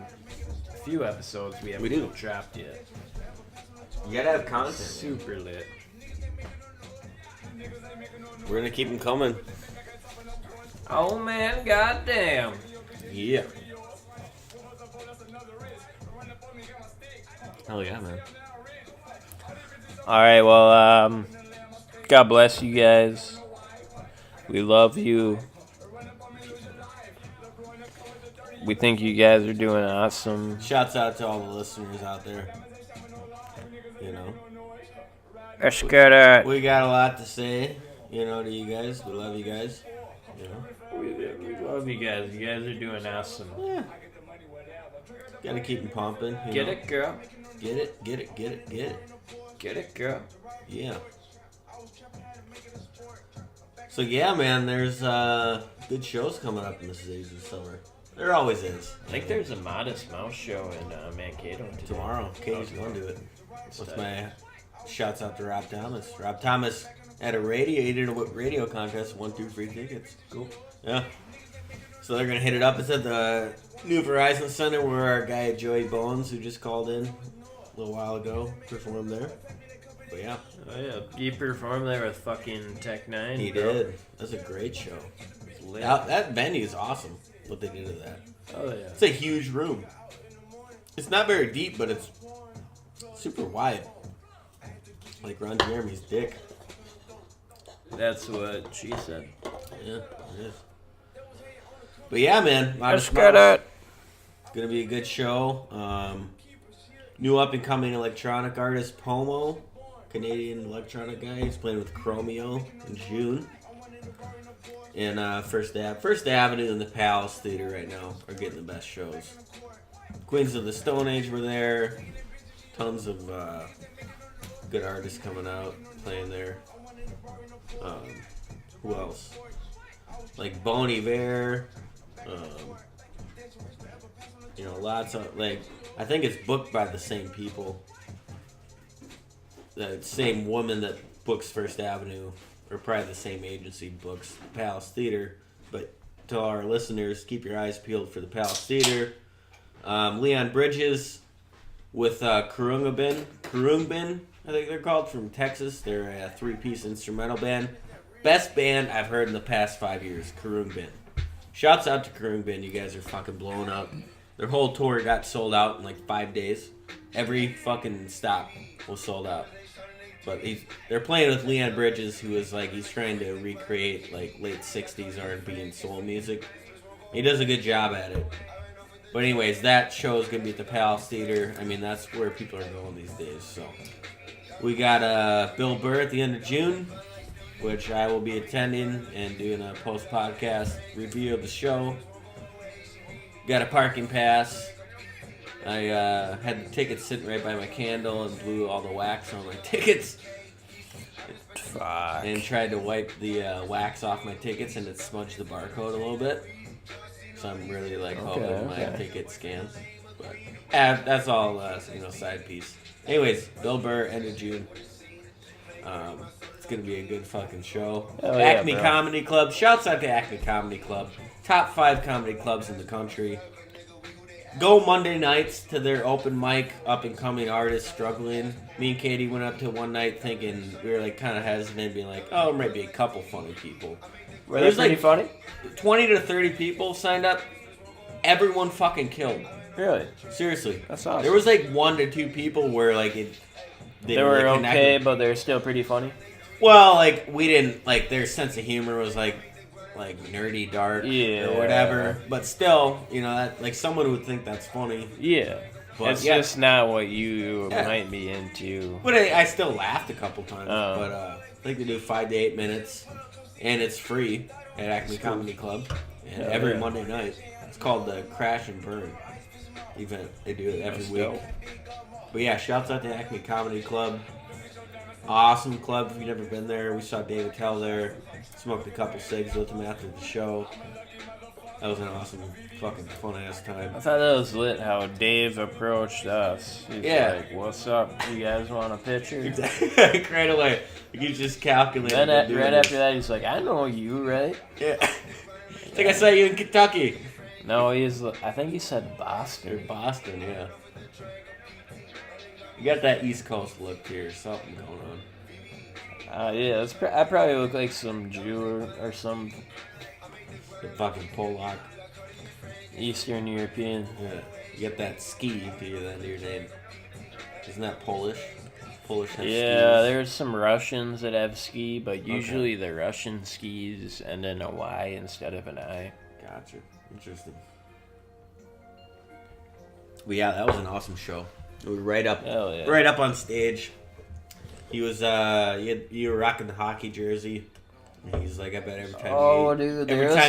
Speaker 2: A few episodes we haven't dropped yet.
Speaker 1: You gotta have content.
Speaker 2: Super lit.
Speaker 1: We're gonna keep them coming.
Speaker 2: Oh man, goddamn.
Speaker 1: Yeah. Hell yeah, man.
Speaker 2: All right, well, God bless you guys. We love you. We think you guys are doing awesome.
Speaker 1: Shouts out to all the listeners out there. You know.
Speaker 2: Escada.
Speaker 1: We got a lot to say, to you guys. We love you guys.
Speaker 2: We love you guys. You guys are doing awesome.
Speaker 1: Yeah. Gotta keep them pumping.
Speaker 2: Get it, girl.
Speaker 1: Get it, get it, get it, get it.
Speaker 2: Get it, girl.
Speaker 1: Yeah. So yeah, man, there's good shows coming up in the cities this summer. There always is.
Speaker 2: I think there's a Modest Mouse show in Mankato today.
Speaker 1: Tomorrow. Katie's going to it. With my shouts out to Rob Thomas. Rob Thomas had a radio. He did a radio contest. Won 2 free tickets.
Speaker 2: Cool.
Speaker 1: Yeah. So they're going to hit it up. It's at the new Verizon Center where our guy Joey Bones, who just called in a little while ago, performed there. But yeah.
Speaker 2: Oh yeah, he performed there with fucking Tech 9.
Speaker 1: He did. That's a great show.
Speaker 2: Lit.
Speaker 1: That venue is awesome. What they did to that.
Speaker 2: Oh yeah.
Speaker 1: It's a huge room. It's not very deep, but it's super wide. Like Ron Jeremy's dick.
Speaker 2: That's what she said.
Speaker 1: Yeah, it is. But yeah, man.
Speaker 2: Let's get it.
Speaker 1: It's gonna be a good show. New up and coming electronic artist Pomo, Canadian electronic guy. He's playing with Chromeo in June. And First Avenue and the Palace Theater right now are getting the best shows. Queens of the Stone Age were there. Tons of good artists coming out, playing there. Who else? Like Bon Iver. Lots of, like, I think it's booked by the same people. The same woman that books First Avenue, or probably the same agency books the Palace Theater. But to our listeners, keep your eyes peeled for the Palace Theater. Leon Bridges with Kurungbin, I think they're called, from Texas. They're a 3-piece instrumental band. Best band I've heard in the past 5 years, Kurungbin. Shouts out to Kurungbin, you guys are fucking blowing up. Their whole tour got sold out in like 5 days. Every fucking stop was sold out. But they're playing with Leon Bridges, who is like, he's trying to recreate like late 60s R&B and soul music. He does a good job at it. But anyways, that show is going to be at the Palace Theater. I mean, that's where people are going these days. So we got Bill Burr at the end of June, which I will be attending and doing a post-podcast review of the show. Got a parking pass. I had the tickets sitting right by my candle and blew all the wax on my tickets.
Speaker 2: Fuck.
Speaker 1: And tried to wipe the wax off my tickets, and it smudged the barcode a little bit. So I'm really hoping my ticket scans. But that's all side piece. Anyways, Bill Burr, end of June. It's gonna be a good fucking show. Acme Comedy Club. Shouts out to Acme Comedy Club. Top 5 comedy clubs in the country. Go Monday nights to their open mic, up and coming artists struggling. Me and Katie went up to one night thinking, we were like kind of hesitant, being like, oh, there might be a couple funny people.
Speaker 2: Were they pretty funny? 20
Speaker 1: to 30 people signed up. Everyone fucking killed.
Speaker 2: Really?
Speaker 1: Seriously.
Speaker 2: That's awesome.
Speaker 1: There was like 1 to 2 people where like it.
Speaker 2: They were really okay, but they're still pretty funny.
Speaker 1: Well, like we didn't like their sense of humor was like nerdy dark or whatever. But still, that like someone would think that's funny.
Speaker 2: Yeah. But it's just not what you might be into.
Speaker 1: But I still laughed a couple times. But I think they do 5 to 8 minutes, and it's free at Acme Comedy Club, and every Monday night. It's called the Crash and Burn event. They do it every week.
Speaker 2: Dope.
Speaker 1: But yeah, shouts out to Acme Comedy Club. Awesome club. If you've never been there, we saw David Tell there. Smoked a couple cigs with him after the show. That was an awesome, fucking fun-ass time.
Speaker 2: I thought that was lit how Dave approached us. He's like, what's up? You guys want a picture?
Speaker 1: Exactly. Right away. He's just calculating.
Speaker 2: Then right after that, he's like, I know you, right?
Speaker 1: Yeah. I think I saw you in Kentucky.
Speaker 2: No, I think he said Boston.
Speaker 1: Or Boston, yeah. You got that East Coast look here. Something going on.
Speaker 2: Yeah, I probably look like some Jew or some...
Speaker 1: The fucking Polak.
Speaker 2: Eastern European.
Speaker 1: Yeah. You got that ski to the end of your name. Isn't that Polish? Polish have skis.
Speaker 2: There's some Russians that have ski, but usually the Russian skis end in a Y instead of an I.
Speaker 1: Gotcha. Interesting. But yeah, that was an awesome show. We were right up on stage. He was you were rocking the hockey jersey. And he's like, I bet every time you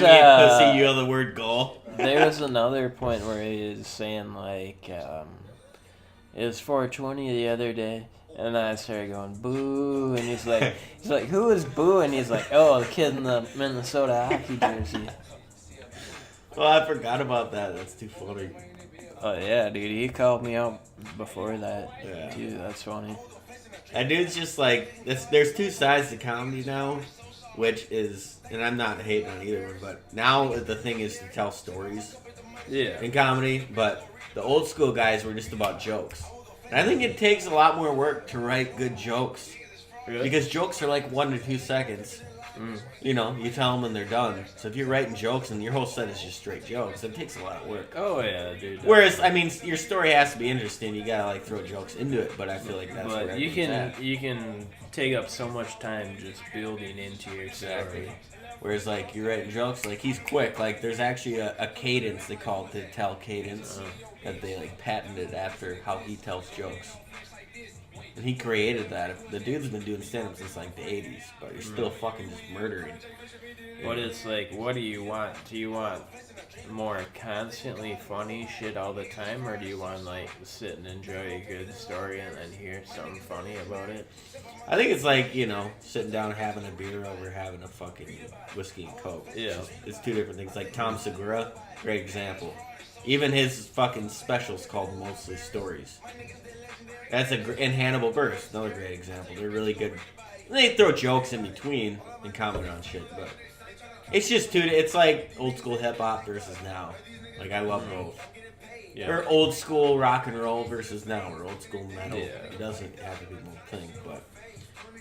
Speaker 1: get pussy, you yell the word goal.
Speaker 2: There was another point where he was saying like, it was 420 the other day, and I started going boo, and he's like, who is boo? And he's like, oh, the kid in the Minnesota hockey jersey.
Speaker 1: Oh, I forgot about that. That's too funny.
Speaker 2: Oh yeah, dude, he called me out before that.
Speaker 1: Yeah.
Speaker 2: Dude, that's funny.
Speaker 1: That dude's just like, there's two sides to comedy now, which is, and I'm not hating on either one, but now the thing is to tell stories
Speaker 2: Yeah.
Speaker 1: in comedy, but the old school guys were just about jokes. And I think it takes a lot more work to write good jokes.
Speaker 2: Really?
Speaker 1: Because jokes are like 1 to 2 seconds. You know, you tell them and they're done. So if you're writing jokes and your whole set is just straight jokes, it takes a lot of work.
Speaker 2: Oh yeah, dude.
Speaker 1: Whereas, I mean, your story has to be interesting. You gotta like throw jokes into it. But I feel like that's where
Speaker 2: But you
Speaker 1: everything's
Speaker 2: can
Speaker 1: at.
Speaker 2: you can take up so much time just building into your
Speaker 1: Exactly.
Speaker 2: story.
Speaker 1: Whereas, like, you're writing jokes, like, he's quick. Like, there's actually a cadence, they call it the tell cadence, that they, like, patented after how he tells jokes. And he created that. The dude's been doing stand-up since, like, the 80s, but you're still fucking just murdering.
Speaker 2: But it's like, what do you want? Do you want more constantly funny shit all the time, or do you want like sit and enjoy a good story and then hear something funny about it?
Speaker 1: I think it's like, you know, sitting down having a beer over having a fucking whiskey and coke.
Speaker 2: Yeah.
Speaker 1: It's two different things. Like Tom Segura, great example. Even his fucking specials called Mostly Stories. That's and Hannibal Buress, another great example. They're really good. They throw jokes in between and comment on shit, but it's just it's like old school hip hop versus now. Like I love both.
Speaker 2: Yeah.
Speaker 1: Or old school rock and roll versus now, or old school metal.
Speaker 2: Yeah.
Speaker 1: It doesn't have to be one thing, but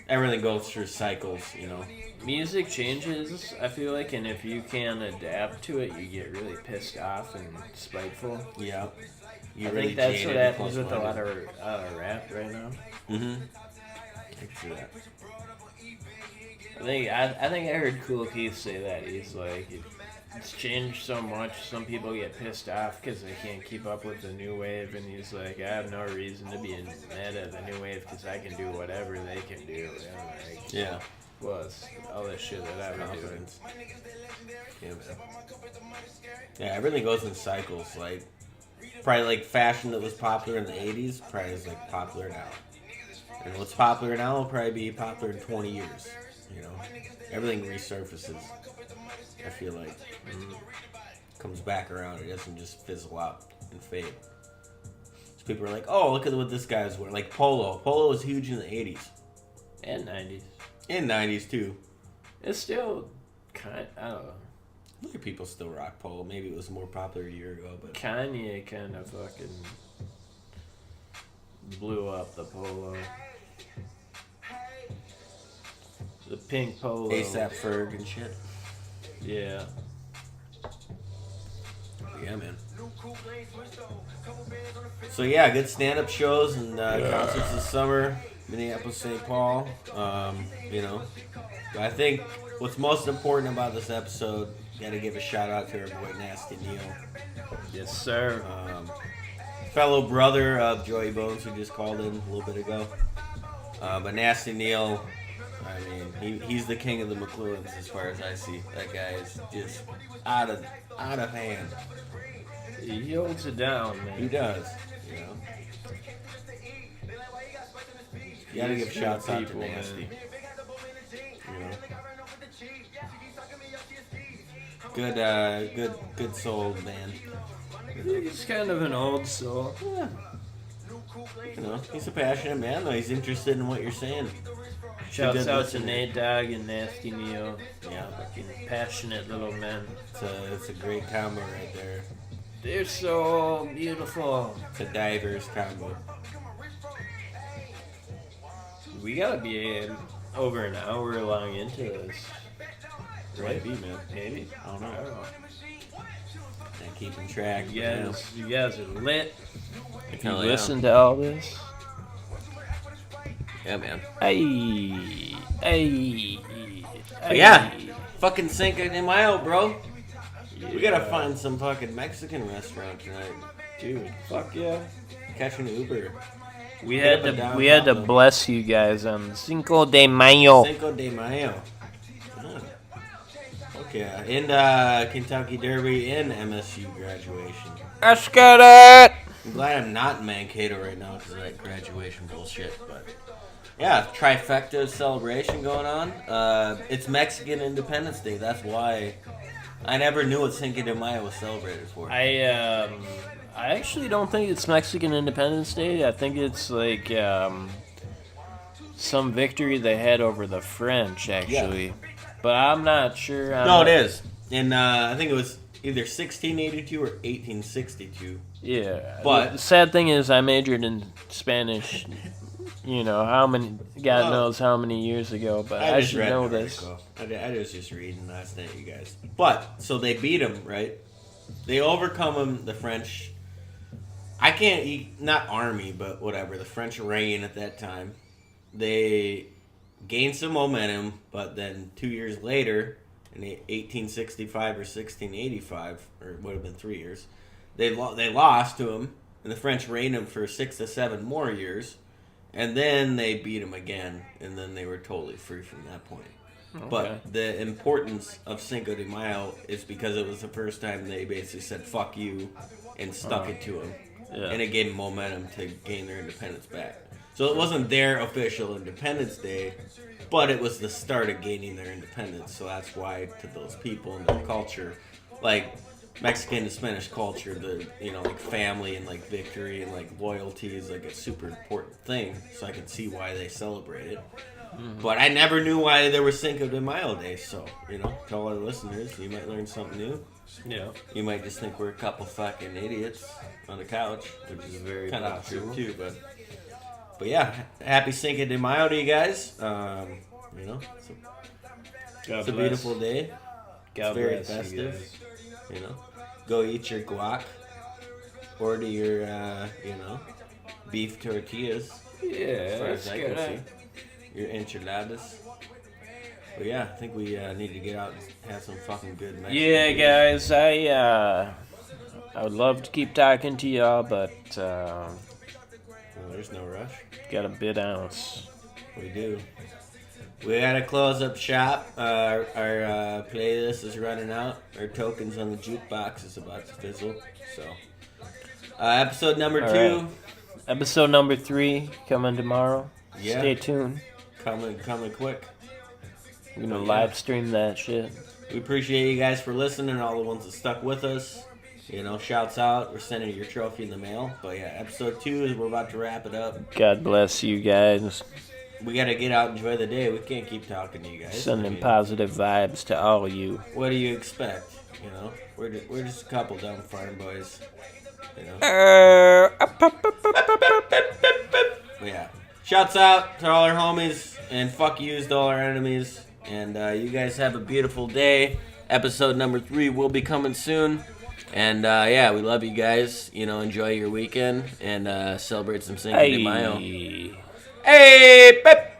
Speaker 1: everything goes through cycles, you know.
Speaker 2: Music changes, I feel like, and if you can't adapt to it, you get really pissed off and spiteful.
Speaker 1: Yeah.
Speaker 2: I think that's what happens with a lot of rap right now.
Speaker 1: Mm-hmm. I can see that.
Speaker 2: I think I heard Cool Keith say that. He's like, it's changed so much. Some people get pissed off because they can't keep up with the new wave, and he's like, I have no reason to be mad at the new wave because I can do whatever they can do. And like,
Speaker 1: Yeah.
Speaker 2: plus all this shit that I've been doing.
Speaker 1: Yeah, man. Yeah, everything goes in cycles. Like, probably like fashion that was popular in the 80s probably is like popular now. And what's popular now will probably be popular in 20 years. You know, everything resurfaces. I feel like comes back around. It doesn't just fizzle out and fade. So people are like, "Oh, look at what this guy's wearing." Like polo. Polo was huge in the 80s
Speaker 2: And 90s.
Speaker 1: and 90s too.
Speaker 2: It's still I don't know.
Speaker 1: Other people still rock polo. Maybe it was more popular a year ago, but
Speaker 2: Kanye kind of fucking blew up the polo. The pink polo.
Speaker 1: ASAP Ferg and shit.
Speaker 2: Yeah.
Speaker 1: Yeah, man. So yeah, good stand-up shows and concerts this summer. Minneapolis, St. Paul. You know, but I think what's most important about this episode, got to give a shout out to our boy Nasty Neil,
Speaker 2: Yes, sir.
Speaker 1: fellow brother of Joey Bones, who just called in a little bit ago. But Nasty Neil, I mean, he's the king of the McLuhans as far as I see. That guy is just out of hand.
Speaker 2: He holds it down, man.
Speaker 1: He does, you know. You gotta give shouts out to
Speaker 2: people,
Speaker 1: Nasty. You know. Good soul, man.
Speaker 2: He's kind of an old soul.
Speaker 1: Yeah. You know, he's a passionate man, though. He's interested in what you're saying.
Speaker 2: Shouts
Speaker 1: good
Speaker 2: out
Speaker 1: listener.
Speaker 2: to Nate Dogg and Nasty Neil.
Speaker 1: Yeah,
Speaker 2: Fucking passionate little men.
Speaker 1: it's a great combo right there.
Speaker 2: They're so beautiful.
Speaker 1: It's a diverse combo.
Speaker 2: We gotta be over an hour long into this.
Speaker 1: Might be, man.
Speaker 2: Maybe.
Speaker 1: I don't know.
Speaker 2: I don't know.
Speaker 1: And keeping track.
Speaker 2: You guys are lit. If you
Speaker 1: Hell yeah.
Speaker 2: listen to all this.
Speaker 1: Yeah, man.
Speaker 2: Hey.
Speaker 1: But yeah, fucking Cinco de Mayo, bro. We gotta find some fucking Mexican restaurant tonight.
Speaker 2: Dude, fuck yeah.
Speaker 1: Catch an Uber.
Speaker 2: We
Speaker 1: Hit
Speaker 2: had
Speaker 1: up a
Speaker 2: to
Speaker 1: downtown.
Speaker 2: bless you guys on Cinco de Mayo.
Speaker 1: Cinco de Mayo. Huh. Okay, and Kentucky Derby and MSU graduation.
Speaker 2: Let's get it.
Speaker 1: I'm glad I'm not in Mankato right now because of that graduation bullshit. But yeah, trifecta celebration going on. It's Mexican Independence Day. That's why I never knew what Cinco de Mayo was celebrated for.
Speaker 2: I actually don't think it's Mexican Independence Day. I think it's like some victory they had over the French, actually. Yeah. But I'm not sure.
Speaker 1: It is. And I think it was either 1682 or 1862.
Speaker 2: Yeah.
Speaker 1: But
Speaker 2: the sad thing is I majored in Spanish, how many, God knows how many years ago, but I should know this.
Speaker 1: I was just reading last night, you guys. But, so they beat them, right? They overcome them, the French. I can't eat, not army, but whatever, the French reign at that time. They gained some momentum, but then 2 years later, in 1865 or 1685, or it would have been 3 years, they lost to them, and the French reigned them for 6 to 7 more years, and then they beat them again, and then they were totally free from that point. Okay. But the importance of Cinco de Mayo is because it was the first time they basically said, fuck you, and stuck it to them. Yeah. And it gave them momentum to gain their independence back. So it wasn't their official Independence Day, but it was the start of gaining their independence. So that's why, to those people and their culture, like Mexican and Spanish culture, like family and like victory and like loyalty is like a super important thing. So I can see why they celebrate it. Mm-hmm. But I never knew why there was Cinco de Mayo Day. So, to all our listeners, you might learn something new.
Speaker 2: Yeah.
Speaker 1: You might just think we're a couple fucking idiots on the couch, which is very kind of true too. But yeah, happy Cinco de Mayo to you guys. It's a beautiful day. It's very festive. Go eat your guac. Order your, beef tortillas.
Speaker 2: Yeah,
Speaker 1: as far as I can
Speaker 2: good.
Speaker 1: see. Your enchiladas. But yeah, I think we need to get out and have some fucking good Mexican food.
Speaker 2: Guys, I would love to keep talking to y'all, but
Speaker 1: there's no rush.
Speaker 2: Got a bit ounce.
Speaker 1: We do. We gotta close up shop. Our playlist is running out. Our tokens on the jukebox is about to fizzle. So, episode number 2. Right.
Speaker 2: Episode number 3 coming tomorrow.
Speaker 1: Yeah.
Speaker 2: Stay tuned.
Speaker 1: Coming quick.
Speaker 2: We're gonna live stream that shit.
Speaker 1: We appreciate you guys for listening. All the ones that stuck with us. Shouts out. We're sending your trophy in the mail. But yeah, episode 2 is we're about to wrap it up.
Speaker 2: God bless you guys.
Speaker 1: We gotta get out and enjoy the day. We can't keep talking to you guys.
Speaker 2: Sending positive vibes to all of you.
Speaker 1: What do you expect? We're just a couple dumb farm boys. Yeah. Shouts out to all our homies and fuck yous to all our enemies. And you guys have a beautiful day. Episode number 3 will be coming soon. And we love you guys. Enjoy your weekend and celebrate some Cinco de Mayo. Hey, pep.